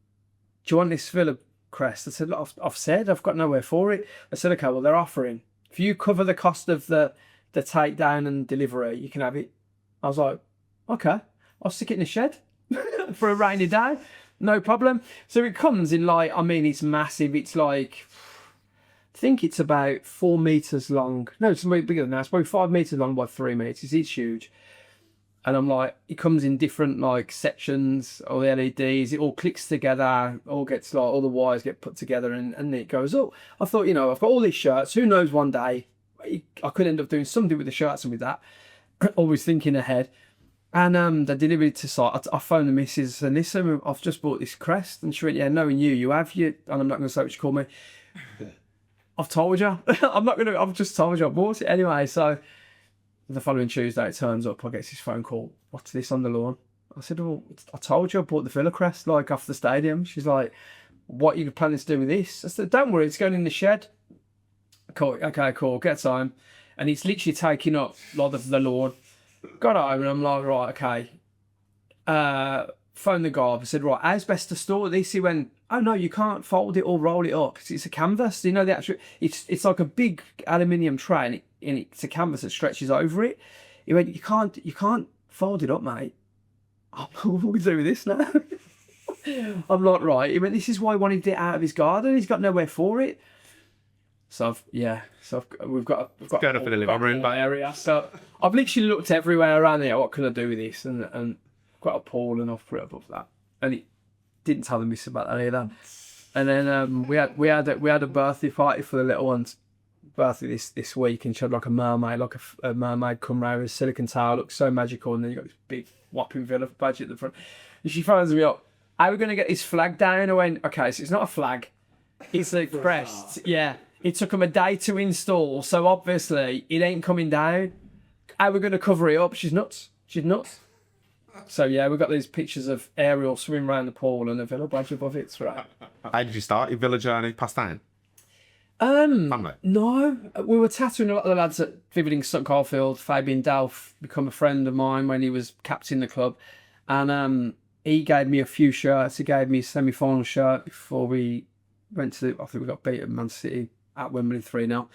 you want this Villa crest? I said, look, I've got nowhere for it. I said, okay, well, they're offering. If you cover the cost of the takedown and delivery, you can have it. I was like, okay, I'll stick it in the shed for a rainy day. No problem. So it comes in like, I mean, it's massive. It's like, I think it's about 4 meters long. No, it's bigger than that. It's probably 5 meters long by 3 meters. It's huge. And I'm like, it comes in different like sections, all the LEDs, it all clicks together, all gets like, all the wires get put together and it goes up. I thought, you know, I've got all these shirts, who knows one day, I could end up doing something with the shirts and with that. Always thinking ahead. And they delivered it to site. I phoned the missus and listen, I've just bought this crest. And she went, yeah, knowing you have you. And I'm not going to say what she called me. I've told you. I've just told you I bought it anyway. So the following Tuesday, it turns up. I get this phone call. What's this on the lawn? I said, well, I told you I bought the Villa crest, like off the stadium. She's like, what are you planning to do with this? I said, don't worry, it's going in the shed. Cool. Okay, cool. Get time. And it's literally taking up a lot of the lawn. Got home and I'm like, right, okay. Phoned the guy up. I said, right, how's best to store this? He went, oh no, you can't fold it or roll it up because it's a canvas. You know, the actual, it's like a big aluminium tray and it's a canvas that stretches over it. He went, you can't fold it up, mate. What are we do with this now? I'm like, right. He went, this is why he wanted it out of his garden. He's got nowhere for it. So we've got going up in the living room area. So I've literally looked everywhere around here. What can I do with this? And I've got a pool and I've put it above that. And it didn't tell the miss about that either. And then we had a birthday party for the little one's birthday this week, and she had like a mermaid, a mermaid come round with a silicone towel, looked so magical, and then you got this big whopping Villa badge at the front. And she phones me up, how are we going to get this flag down? I went, okay, so it's not a flag, it's a crest. Yeah, it took them a day to install, so obviously it ain't coming down. How are we going to cover it up? She's nuts. So yeah, we've got these pictures of Ariel swimming around the pool and a Villa badge above it. It's right. How did you start your Villa journey? Passed down? No, we were tattooing a lot of the lads at Vividing St Carfield. Fabian Delph become a friend of mine when he was captain the club, and he gave me a few shirts. He gave me a semi-final shirt before we went to. I think we got beat at Man City at Wembley 3-0.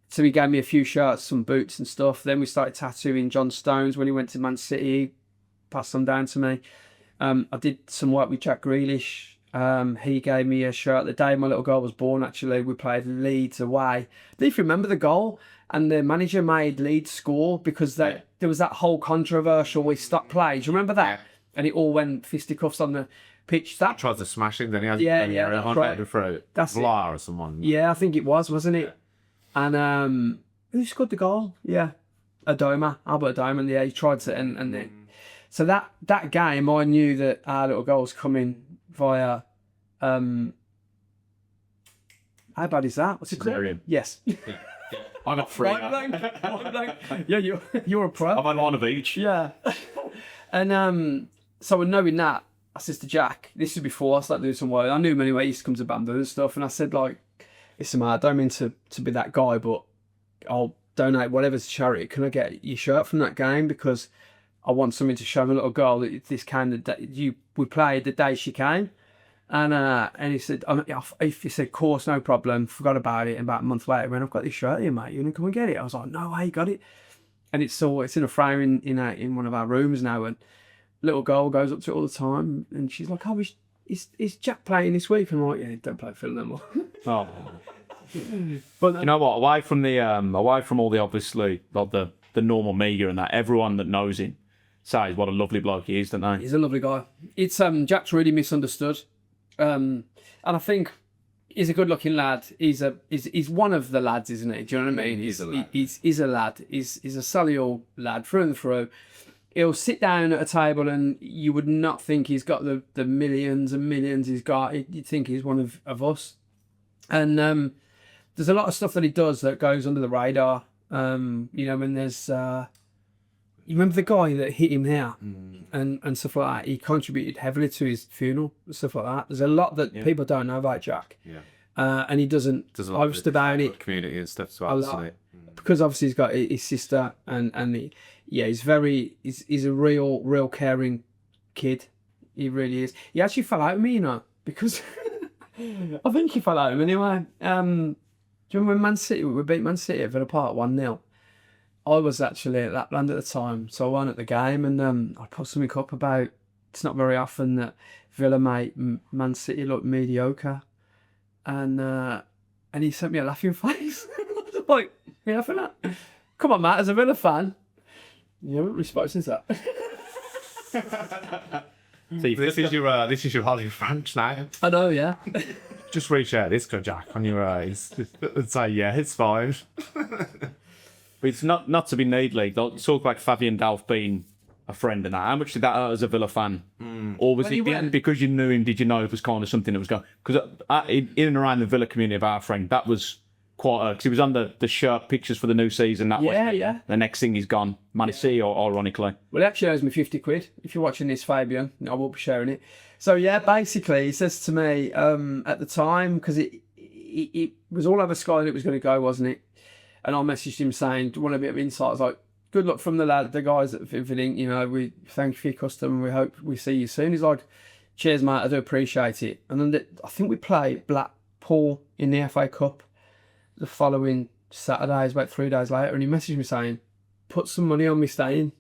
So he gave me a few shirts, some boots and stuff. Then we started tattooing John Stones when he went to Man City. Passed them down to me. I did some work with Jack Grealish. He gave me a shirt the day my little girl was born. Actually, we played Leeds away. I don't know if you remember the goal, and the manager made Leeds score because there was that whole controversial we stopped play. Do you remember that? Yeah. And it all went fisticuffs on the pitch. That tried to smash him, then he had right. through. That's Vla or someone. Yeah, I think it was, wasn't it? And who scored the goal? Yeah, Albert Adoma. Yeah, he tried to and then. So that game, I knew that our little girl was coming via. How bad is that? What's it called? Yes. Yeah. I got three. Yeah, you're a pro. I'm on one of each. Yeah. And so knowing that, I said to Jack, this was before I started doing some work. I knew him anyway. He used to come to Bamboo and stuff, and I said like, listen, man, I don't mean to be that guy, but I'll donate whatever to charity. Can I get your shirt from that game because I want something to show my little girl that this kind of we played the day she came, and he said, he said, course, no problem. Forgot about it. And about a month later, when I've got this shirt here, mate, you want to come and get it? I was like, no way, you got it. And it's in a frame in one of our rooms now, and little girl goes up to it all the time, and she's like, oh, is Jack playing this week? And I'm like, yeah, don't play Phil no more. Oh. But you know what? Away from all the obviously like the normal media and that, everyone that knows him says what a lovely bloke he is, don't they? He's a lovely guy. It's Jack's really misunderstood, and I think he's a good-looking lad. He's one of the lads, isn't he? Do you know what I mean? He's a lad. He's a lad. He's a Solihull lad through and through. He'll sit down at a table and you would not think he's got the millions and millions he's got. You'd think he's one of us. And there's a lot of stuff that he does that goes under the radar. When there's... you remember the guy that hit him here and stuff like that? He contributed heavily to his funeral and stuff like that. There's a lot that people don't know about Jack. Yeah. And he doesn't post about it. Community and stuff as well, isn't it? Because obviously he's got his sister and he's a real caring kid. He really is. He actually fell out with me, you know, because I think he fell out with me anyway. Do you remember when we beat Man City at Villa Park 1-0? I was actually at Lapland at the time, so I won at the game, and I put something up about it's not very often that Villa make Man City look mediocre, and he sent me a laughing face. I was like, "You laughing at? Come on, Matt, as a Villa fan, you haven't responded since that." So this is your Hollywood French now. I know, yeah. Just reshare this, Jack, on your eyes. And say, yeah, it's fine. But it's not to be needly. Talk about Fabian Delph being a friend and that. How much did that hurt as a Villa fan? Or was it because you knew him? Did you know it was kind of something that was going? Because in and around the Villa community of our friend, that was quite because he was on the shirt pictures for the new season. That Yeah. The next thing he's gone. Man City, or ironically. Well, he actually owes me 50 quid. If you're watching this, Fabian, I will be sharing it. So yeah, basically, he says to me at the time, because it was all over Sky that it was going to go, wasn't it? And I messaged him saying, "Do you want a bit of insight?" I was like, "Good luck from the guys at Vividink. You know, we thank you for your custom and we hope we see you soon." He's like, "Cheers, mate. I do appreciate it." And then I think we played Blackpool in the FA Cup the following Saturday, about 3 days later, and he messaged me saying, "Put some money on me staying."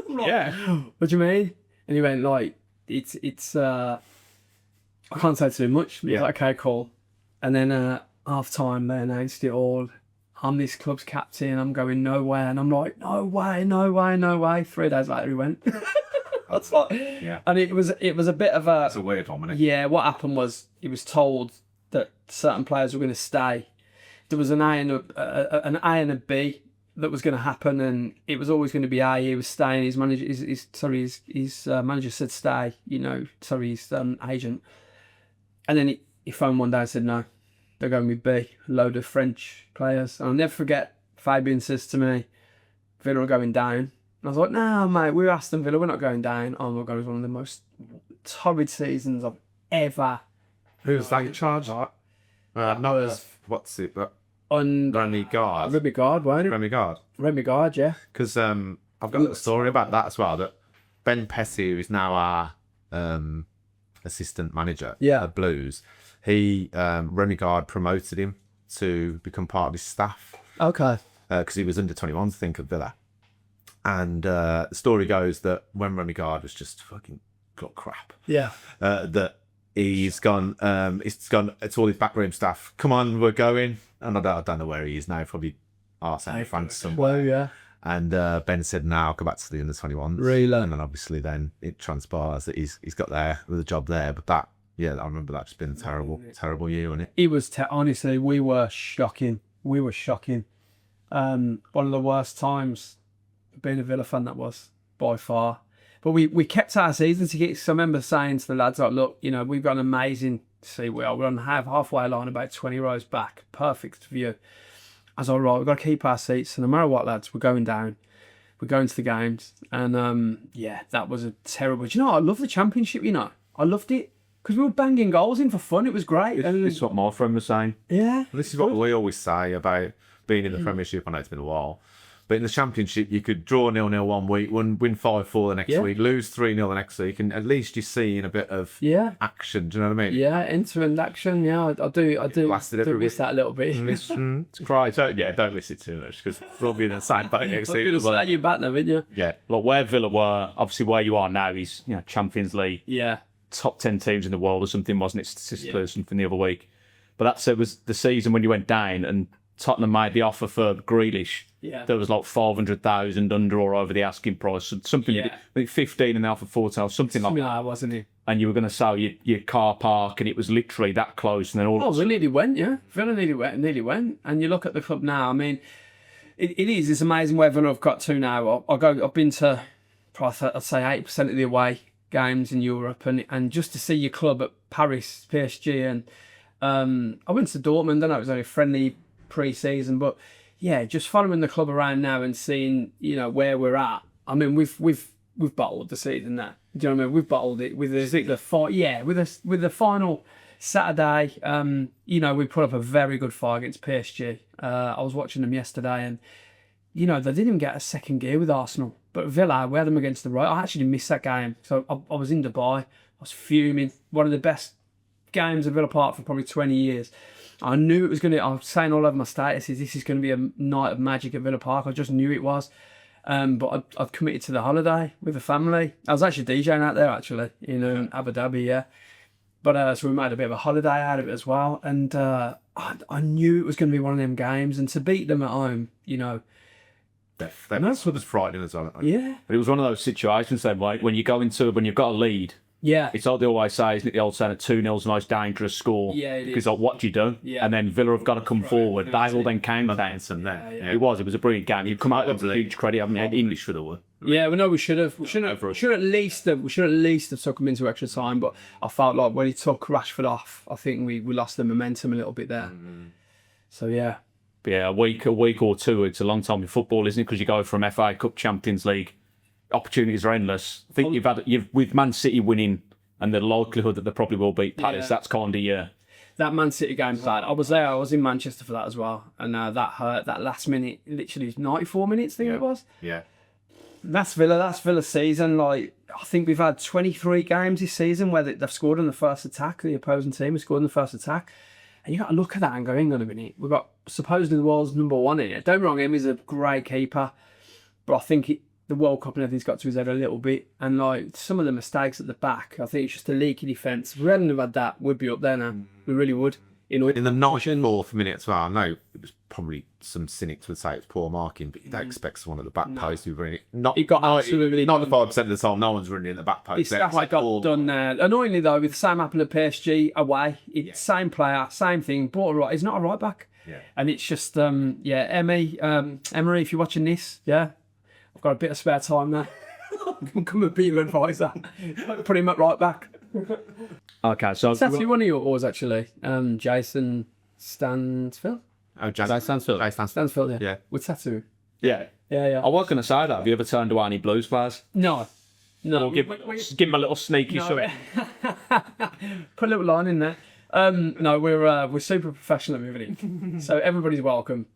Like, Yeah. What do you mean? And he went like, "It's I can't say too much." Yeah. Like, okay, cool. And then half time they announced it all. I'm this club's captain. I'm going nowhere, and I'm like, no way. 3 days later, he went. That's like, yeah. And it was a bit of a. It's a weird one, isn't it? Yeah. What happened was he was told that certain players were going to stay. There was an A and a B that was going to happen, and it was always going to be A. He was staying. His manager, his manager said stay. His agent, and then he phoned one day and said no. They're going with B, a load of French players. And I'll never forget, Fabian says to me, "Villa are going down." And I was like, "No, mate, we're Aston Villa, we're not going down." Oh my God, it was one of the most torrid seasons I've ever. Who's that in charge? What's it? Remy Gard. Remy Gard, weren't it? Remy Gard, yeah. Because I've got a story about that as well, that Ben Pessie, who is now our assistant manager at Blues, Remy Gard promoted him to become part of his staff. Okay. Because he was under 21s, I think, at Villa. And the story goes that when Remy Gard was just fucking got crap, that he's gone, it's all his backroom staff. "Come on, we're going." And I don't know where he is now, probably Arsene in France somewhere. Well, yeah. And Ben said, "No, I'll go back to the under 21s." Really? And then obviously then it transpires that he's got there with a job there. But that, yeah, I remember that just been a terrible year, wasn't it? It was, honestly, we were shocking. One of the worst times being a Villa fan, that was, by far. But we kept our season tickets. So I remember saying to the lads, like, "Look, we've got an amazing seat. We're on halfway line, about 20 rows back. Perfect view." I was like, "Right, we've got to keep our seats. And no matter what, lads, we're going down. We're going to the games." And that was a terrible. Do you know what? I love the Championship, I loved it. Because we were banging goals in for fun. It was great. This is what my friend was saying. Yeah. This is what we always say about being in the Premiership. I know it's been a while. But in the Championship, you could draw 0-0 one week, win 5-4 the next week, lose 3-0 the next week, and at least you're seeing a bit of action. Do you know what I mean? Yeah, end-to-end action. Yeah, I do. Lasted every miss that a little bit. It's cry. Don't listen too much, because we'll be in the same boat next week. You'll set you back now, wouldn't you? Yeah. Like where Villa were, obviously where you are now is Champions League. Yeah. Top 10 teams in the world or something, wasn't it? Statistically or something the other week. But it was the season when you went down and Tottenham made the offer for Grealish. Yeah. There was like 500,000 under or over the asking price. Something, I think 15 and they offered 14, something like that, wasn't it? And you were going to sell your car park, and it was literally that close. And then all. Oh, we nearly went, yeah. Villa nearly went. And you look at the club now. I mean, it's amazing where Villa have got to now. I've been to, I'd say 80% of the away games in Europe, and just to see your club at Paris, PSG, and I went to Dortmund. I know it was only a friendly pre-season, but yeah, just following the club around now and seeing where we're at. I mean, we've bottled the season now. Do you know what I mean? We've bottled it with with the final Saturday. We put up a very good fight against PSG. I was watching them yesterday, and they didn't even get a second gear with Arsenal. But Villa, we had them against the right. I actually missed that game. So I was in Dubai. I was fuming. One of the best games at Villa Park for probably 20 years. I knew it was going to, I was saying all over my statuses, this is going to be a night of magic at Villa Park. I just knew it was. But I've committed to the holiday with the family. I was actually DJing out there, actually, in Abu Dhabi, yeah. But so we made a bit of a holiday out of it as well. And I knew it was going to be one of them games. And to beat them at home, That's what was frightening as well. yeah. But it was one of those situations then, like when you've got a lead, Yeah. it's like they always say, isn't it, the old saying that 2-0's a nice dangerous score. Yeah, it Because is. like, what do you do? Yeah. And then Villa have got to come forward. They will then counter that. Yeah. It was a brilliant game. You've come out with huge credit, haven't you? English for the word. Yeah, well, no, we should at least have took him into extra time. But I felt like when he took Rashford off, I think we lost the momentum a little bit there. So yeah. But yeah, a week or two, it's a long time in football, isn't it? Because you go from FA Cup, Champions League, opportunities are endless. I think you've with Man City winning and the likelihood that they probably will beat Palace, that's kind of That Man City game bad. I was there. I was in Manchester for that as well, and that hurt. That last minute, literally 94 minutes, I think it was. Yeah. That's Villa's season. Like, I think we've had 23 games this season where they've scored on the first attack. The opposing team has scored on the first attack. And you got to look at that and go, hang on a minute. We've got supposedly the world's number one in it. Don't get me wrong, him is a great keeper. But I think the World Cup and everything's got to his head a little bit. And like some of the mistakes at the back, I think it's just a leaky defence. If we hadn't have had that, we'd be up there now. We really would. In the 94th minute as well, I know it was probably some cynics would say it's poor marking, but you don't expect someone at the back post to be running it. He got absolutely 95% of the time, no one's running in the back post. That's got done there. Annoyingly though, with the same happened at PSG away, same player, same thing. Brought a right. He's not a right back. Yeah. And it's just Emery, if you're watching this, I've got a bit of spare time now. Become a Beatle advisor. Put him at right back. Okay, so It's actually one of yours, actually. Jason Stansfield. Oh, Stansfield, Yeah. With tattoo. yeah. Yeah. I was going to say that. Have you ever turned to any blues players? No. Or give him a little sneaky something. Put a little line in there. No, we're super professional at moving in, so everybody's welcome.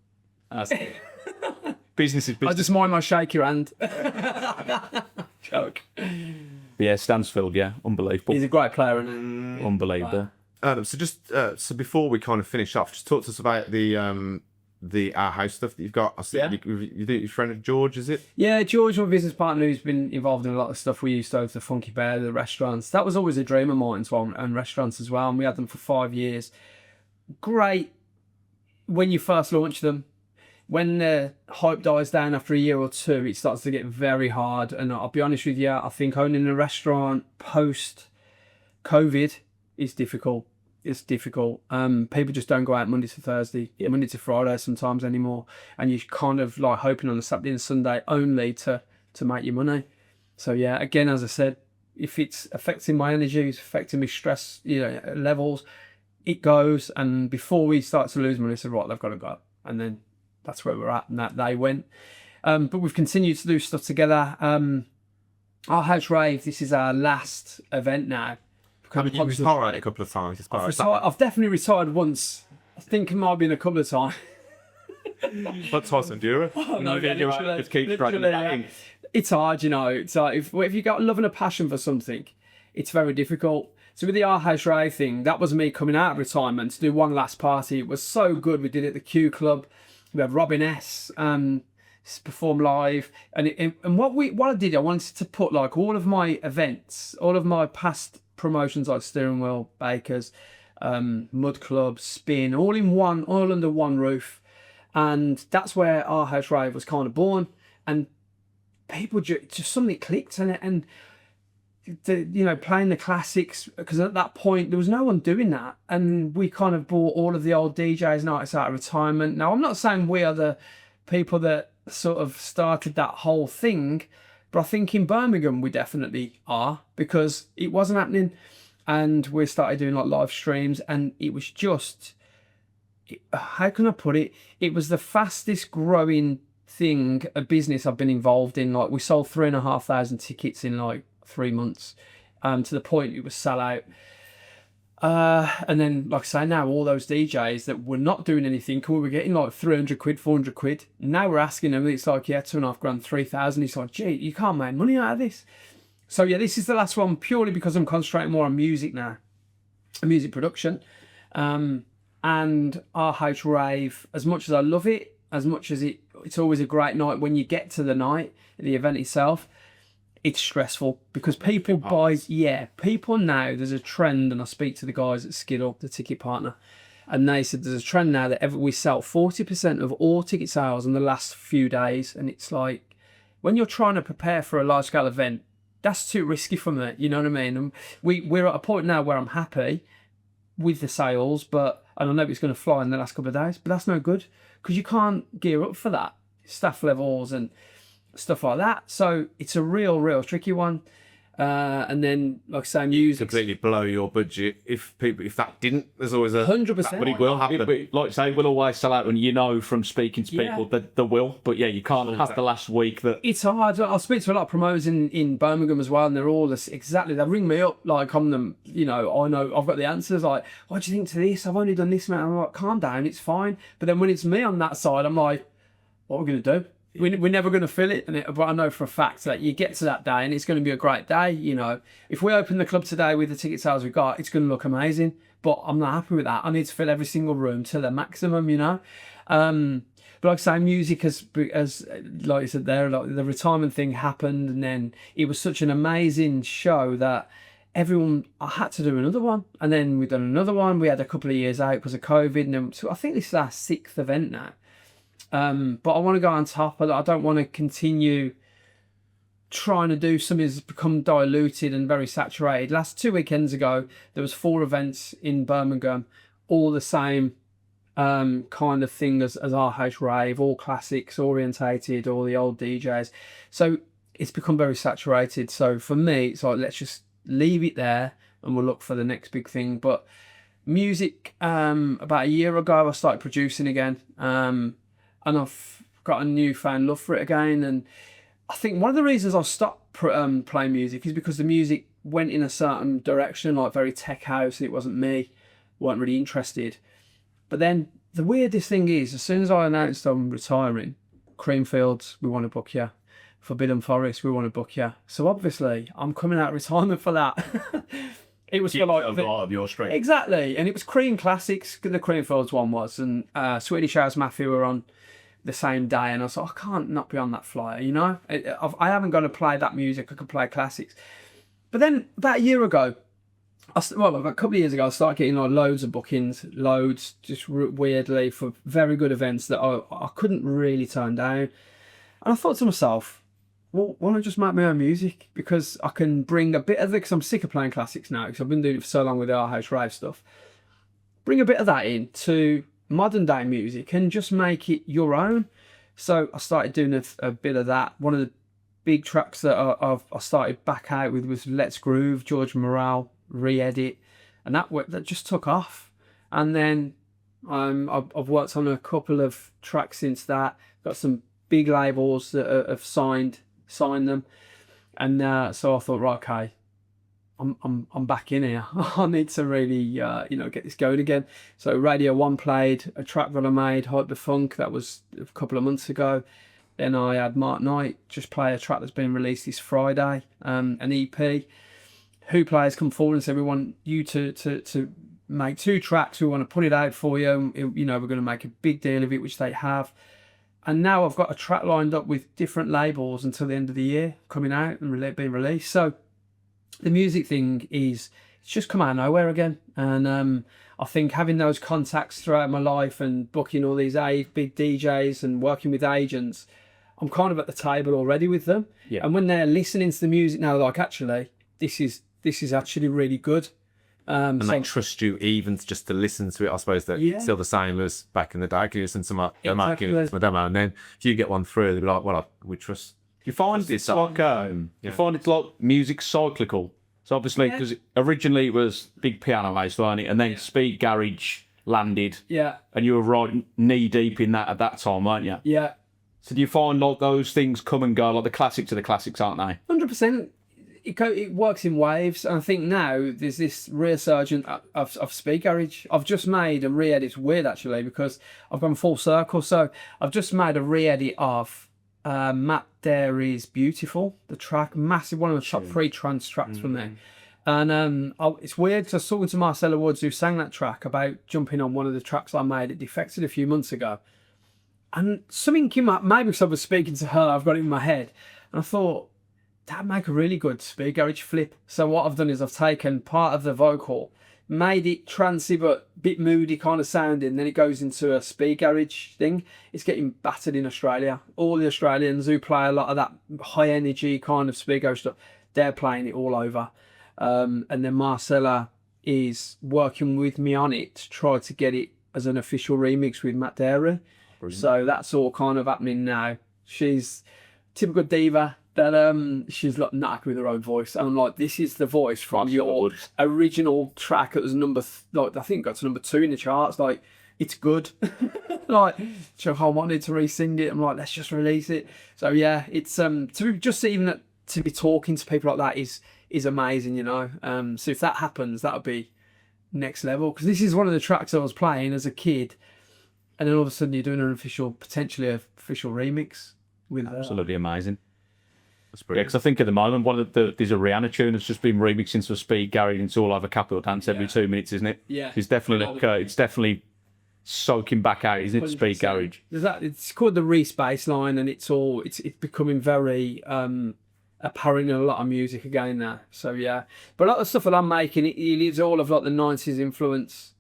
Business is I business. just mind I shake your hand. Joke. Yeah, Stansfield, unbelievable. He's a great player, isn't he? Unbelievable. So just so before we kind of finish off, just talk to us about the Our House stuff that you've got. I see you do your friend George, is it? Yeah, George, my business partner, who's been involved in a lot of stuff. We used to go to the Funky Bear, the restaurants. That was always a dream of mine, so and restaurants as well. And we had them for 5 years. Great when you first launch them. When the hype dies down after a year or two, it starts to get very hard. And I'll be honest with you, I think owning a restaurant post-COVID is difficult. It's difficult. People just don't go out Monday to Thursday, Monday to Friday sometimes anymore. And you're kind of like hoping on a Saturday and Sunday only to make your money. So yeah, again, as I said, if it's affecting my energy, it's affecting my stress levels, it goes. And before we start to lose money, I said, right, they've got to go. And then that's where we're at, and that they went. But we've continued to do stuff together. Our House Rave, this is our last event now. You've retired a couple of times. I've definitely retired once. I think it might have been a couple of times. What Tyson Dura? Just keep striking back. It's hard, It's like if you got love and a passion for something, it's very difficult. So with the Our House Rave thing, that was me coming out of retirement to do one last party. It was so good. We did it at the Q Club. We had Robin S. Perform live, and what I did, I wanted to put like all of my events, all of my past promotions like Steering Wheel, Bakers, Mud Club, Spin, all under one roof, and that's where Our House Rave was kind of born. And people just something clicked in it, and playing the classics, because at that point there was no one doing that, and we kind of brought all of the old DJs and artists out of retirement. Now I'm not saying we are the people that sort of started that whole thing, but I think in Birmingham we definitely are, because it wasn't happening, and we started doing like live streams, and it was just, how can I put it, it was the fastest growing thing, a business I've been involved in. Like we sold 3,500 tickets in like 3 months, to the point it was sell out. And then, like I say, now all those DJs that were not doing anything, we were getting like 300 quid, 400 quid. Now we're asking them, it's like, yeah, 2.5 grand, 3,000. It's like, gee, you can't make money out of this. So yeah, this is the last one purely because I'm concentrating more on music now, music production. And RH Rave, as much as I love it, as much as it's always a great night when you get to the night, the event itself, it's stressful because people people now, there's a trend, and I speak to the guys at Skiddle, the ticket partner, and they said there's a trend now that we sell 40% of all ticket sales in the last few days. And it's like, when you're trying to prepare for a large scale event, that's too risky for me, you know what I mean? And we're at a point now where I'm happy with the sales, and I know it's going to fly in the last couple of days, but that's no good because you can't gear up for that, staff levels and stuff like that. So it's a real tricky one. And then, like I say, music completely blow your budget. If that didn't, there's always a 100%. But it will happen. Like I say, we'll always sell out, and you know from speaking to people that there will. But yeah, you can't have the last week that. It's hard. I'll speak to a lot of promoters in Birmingham as well, and they're all exactly. They ring me up like I'm them. You know, I know I've got the answers. Like, what do you think to this? I've only done this, man. I'm like, calm down, it's fine. But then when it's me on that side, I'm like, what are we gonna do? We're never going to fill it, but I know for a fact that you get to that day and it's going to be a great day. You know, if we open the club today with the ticket sales we got, it's going to look amazing. But I'm not happy with that. I need to fill every single room to the maximum. You know, but like I say, music as like you said there, like the retirement thing happened, and then it was such an amazing show that I had to do another one, and then we've done another one. We had a couple of years out because of COVID, and then, so I think this is our 6th event now. But I want to go on top. I don't want to continue trying to do something that's become diluted and very saturated. Last 2 weekends ago, there was 4 events in Birmingham, all the same kind of thing as RH Rave, all classics orientated, all the old DJs. So it's become very saturated. So for me, it's like, let's just leave it there and we'll look for the next big thing. But music, about a year ago, I started producing again. And I've got a newfound love for it again. And I think one of the reasons I stopped playing music is because the music went in a certain direction, like very tech house. It wasn't me, weren't really interested. But then the weirdest thing is, as soon as I announced I'm retiring, Creamfields, we want to book you. Forbidden Forest, we want to book you. So obviously, I'm coming out of retirement for that. It was for like a lot of your street. Exactly, and it was Cream Classics. The Creamfields one was, and Swedish House Mafia were on the same day, and I was like, I can't not be on that flyer, you know. I haven't got to play that music. I could play classics. But then about a year ago, a couple of years ago, I started getting like loads of bookings, just weirdly for very good events that I couldn't really turn down. And I thought to myself, well, why don't I just make my own music? Because I can bring a bit of it, because I'm sick of playing classics now, because I've been doing it for so long with the RH Rave stuff. Bring a bit of that in to modern day music and just make it your own. So I started doing a bit of that. One of the big tracks that I started back out with was Let's Groove, George Morale re-edit, and that just took off. And then I've worked on a couple of tracks since that. Got some big labels that have signed them, and so I thought, right, okay, I'm back in here. I need to really get this going again. So Radio 1 played a track that I made, Hype the Funk, that was a couple of months ago. Then I had Mark Knight just play a track that's been released this Friday, an EP. Who Players come forward and said, we want you to make 2 tracks, we want to put it out for you, we're going to make a big deal of it, which they have. And now I've got a track lined up with different labels until the end of the year, coming out and being released. So the music thing it's just come out of nowhere again. And I think having those contacts throughout my life and booking all these big DJs and working with agents, I'm kind of at the table already with them. Yeah. And when they're listening to the music now, like, actually, this is actually really good. And they trust you even just to listen to it. I suppose that it's still the same as back in the day. You listen to my demo, and then if you get one through, they'll be like, well, we trust. You find it's like you find it's like music cyclical. So obviously, because originally it was big piano based, wasn't it? And then Speed Garage landed. Yeah. And you were right knee deep in that at that time, weren't you? Yeah. So do you find like those things come and go, like the classics are the classics, aren't they? 100%. it works in waves, and I think now there's this resurgence of speed garage. I've just made a re-edit. It's weird actually because I've gone full circle. So I've just made a re-edit of Matt Darey's Beautiful, the track, massive, one of the top 3 trance tracks from there. And it's weird because I was talking to Marcella Woods, who sang that track, about jumping on one of the tracks I made at Defected a few months ago. And something came up, maybe because I was speaking to her, I've got it in my head. And I thought, that'd make a really good speed garage flip. So what I've done is I've taken part of the vocal, made it trancey but a bit moody kind of sounding, then it goes into a speed garage thing. It's getting battered in Australia. All the Australians who play a lot of that high energy kind of speed garage stuff, they're playing it all over. And then Marcella is working with me on it to try to get it as an official remix with Matt Darey. So that's all kind of happening now. She's typical diva that she's like not happy with her own voice. And I'm like, this is the voice from your original track that was I think got to number 2 in the charts. Like, it's good. Like, I wanted to re-sing it. I'm like, let's just release it. So yeah, it's to be talking to people like that is amazing, you know. So if that happens, that'll be next level, because this is one of the tracks I was playing as a kid, and then all of a sudden you're doing potentially an official remix with absolutely amazing. That's Yeah, brilliant. because I think at the moment there's a Rihanna tune that's just been remixed into a speed garage into all over Capital Dance every 2 minutes, isn't it? Yeah. It's definitely it's definitely soaking back out, isn't it? Speed 100%. garage. There's that. It's called the Reese baseline, and it's becoming very apparent in a lot of music again now. So yeah, but a lot of stuff that I'm making, it is all of like the 90s influence,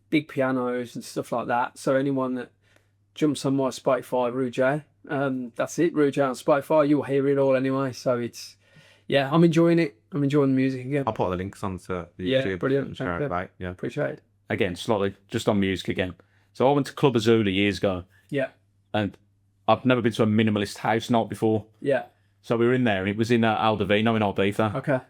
big pianos and stuff like that. So anyone that jumps on my Spotify, Rue Jay, that's it, Rue Jay on Spotify, you'll hear it all anyway. So it's, yeah, I'm enjoying it. I'm enjoying the music again. I'll put the links onto the Yeah, YouTube. brilliant. And share it back. Yeah. Appreciate it. Again, slightly just on music again. So I went to Club Azula years ago, Yeah, and I've never been to a minimalist house night before. yeah. So we were in there, and it was in Aldovino in Ibiza. Okay. And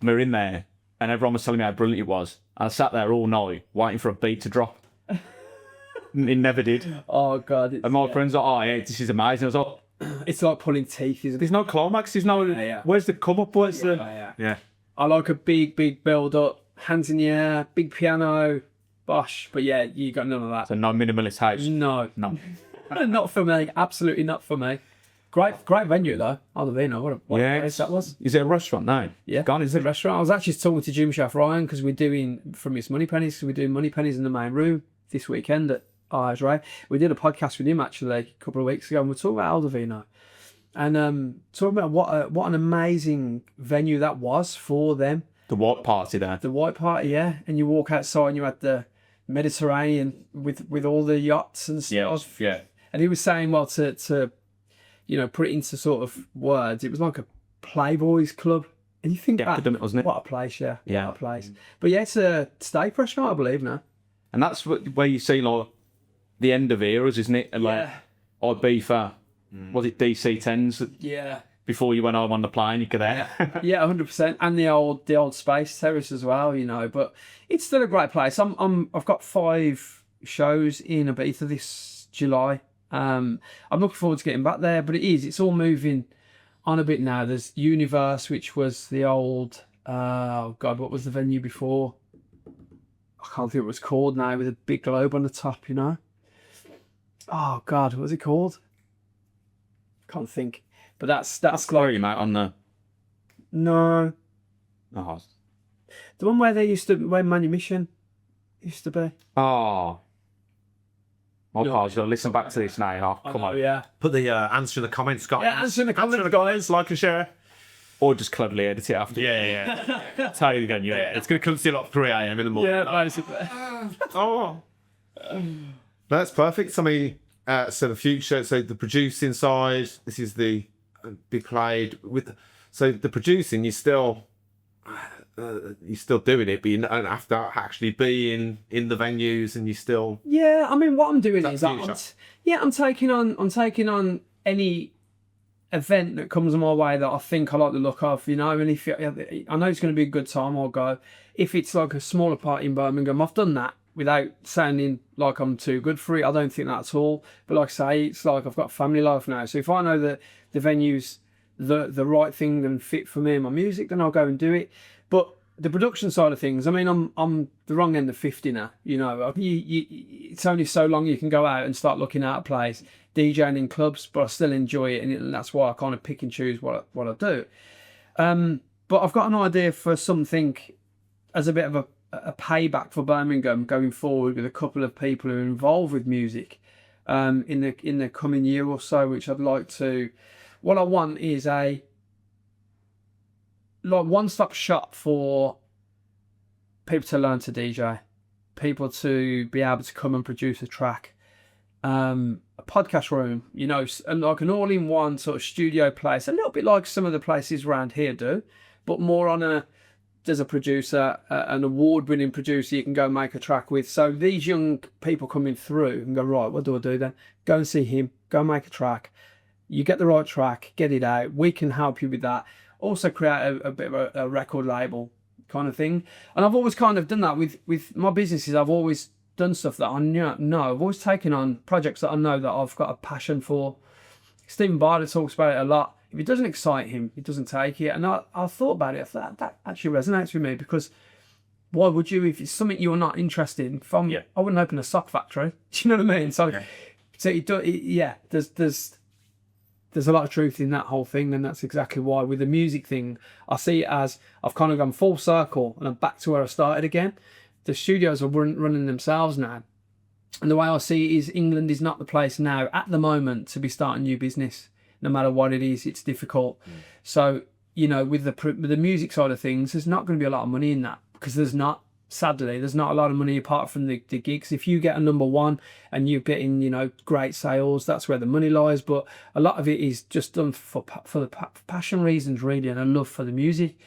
we were in there, and everyone was telling me how brilliant it was. And I sat there all night waiting for a beat to drop. And it never did. Oh God. And my friends were like, oh yeah, this is amazing. I was like, It's like pulling teeth, isn't it? there's no climax, there's no, yeah. where's the come up, where's the... Yeah. Yeah. I like a big build up, hands in the air, big piano, bosh. But yeah, you got none of that. So no minimalist house. No, No. not for me. Absolutely not for me. Great venue though. Aldovino, what a place that was. Is it a restaurant now? Yeah, Gone, is it's a it? restaurant. I was actually talking to Jim Chef Ryan because we're doing from his Money Pennies. Because we're doing Money Pennies in the main room this weekend at Eyes Right. We did a podcast with him actually a couple of weeks ago, and we're talking about Aldovino, and talking about what an amazing venue that was for them. The white party there. The white party, yeah. And you walk outside and you're at the Mediterranean with all the yachts and stuff. Yeah. And he was saying, well, to put it into sort of words, it was like a Playboys club. And you think wasn't it? What a place, yeah. Yeah. What a place. But yeah, it's a steak restaurant, I believe, now. And that's where you see like the end of eras, isn't it? And like Ibiza, was it DC-10s? Yeah. Before you went home on the plane, you could there. Yeah, 100%. And the old Space Terrace as well, but it's still a great place. I've got 5 shows in Ibiza this July. I'm looking forward to getting back there, but it's all moving on a bit now. There's Universe, which was the old, oh God, what was the venue before? I can't think what it was called now, with a big globe on the top, Oh God, what was it called? Can't think. But that's like, Sorry, mate, on the... no, Oh. the one where Manumission used to be. Oh. My No. apologies, I'll listen back to this now. Oh, come on. Yeah. Put the answer in the comments, guys. Yeah, answer in the comments. guys. Like and share. Or just cleverly edit it after. Yeah. That's how you're going, yeah. It's going to come still at 3 a.m. in the morning. Yeah, basically. Oh. That's perfect. So the future, so the producing side, this is the be played with. So the producing, you're still doing it, but you don't have to actually be in the venues, and you still. Yeah, I mean, what I'm doing That's is I'm taking on any event that comes my way that I think I like the look of, and if I know it's going to be a good time, I'll go. If it's like a smaller party in Birmingham, I've done that without sounding like I'm too good for it. I don't think that at all. But like I say, it's like I've got family life now, so if I know that the venue's the right thing and fit for me and my music, then I'll go and do it. But the production side of things, I mean, I'm the wrong end of 50 now. You know, it's only so long you can go out and start looking at a place, DJing in clubs, but I still enjoy it, and that's why I kind of pick and choose what I do. But I've got an idea for something as a bit of a payback for Birmingham going forward with a couple of people who are involved with music in the coming year or so, which I'd like to. What I want is a one-stop shop for people to learn to DJ, people to be able to come and produce a track, a podcast room, you know, like an all-in-one sort of studio place, a little bit like some of the places around here do, but more on there's a producer, an award-winning producer you can go and make a track with. So these young people coming through and go, right, what do I do then? Go and see him, go and make a track. You get the right track, get it out. We can help you with that. Also create a bit of a record label kind of thing. And I've always kind of done that with my businesses. I've always done stuff that I know. I've always taken on projects that I know that I've got a passion for. Stephen Bartlett talks about it a lot. If it doesn't excite him, he doesn't take it. And I thought about it. I thought that actually resonates with me, because why would you, if it's something you're not interested in? I wouldn't open a sock factory. Do you know what I mean? So, there's a lot of truth in that whole thing, and that's exactly why with the music thing, I see it as I've kind of gone full circle and I'm back to where I started again. The studios are running themselves now. And the way I see it is England is not the place now at the moment to be starting new business. No matter what it is, it's difficult. So, you know, with the music side of things, there's not going to be a lot of money in that, because there's not. Sadly, there's not a lot of money apart from the gigs. If you get a number one and you're getting, you know, great sales, that's where the money lies. But a lot of it is just done for the passion reasons, really, and a love for the music.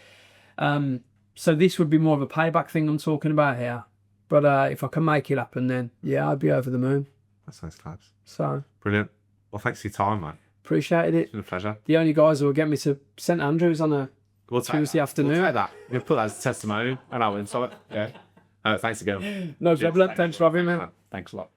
So this would be more of a payback thing I'm talking about here. But if I can make it happen, then yeah, I'd be over the moon. That sounds class. So Brilliant. Well, thanks for your time, man. Appreciated it. It's been a pleasure. The only guys who will get me to St Andrews on a Tuesday afternoon. We'll take that. We'll put that as a testimony, and I'll install it. Yeah. Thanks again. No problem. Thanks for having me. Thanks a lot.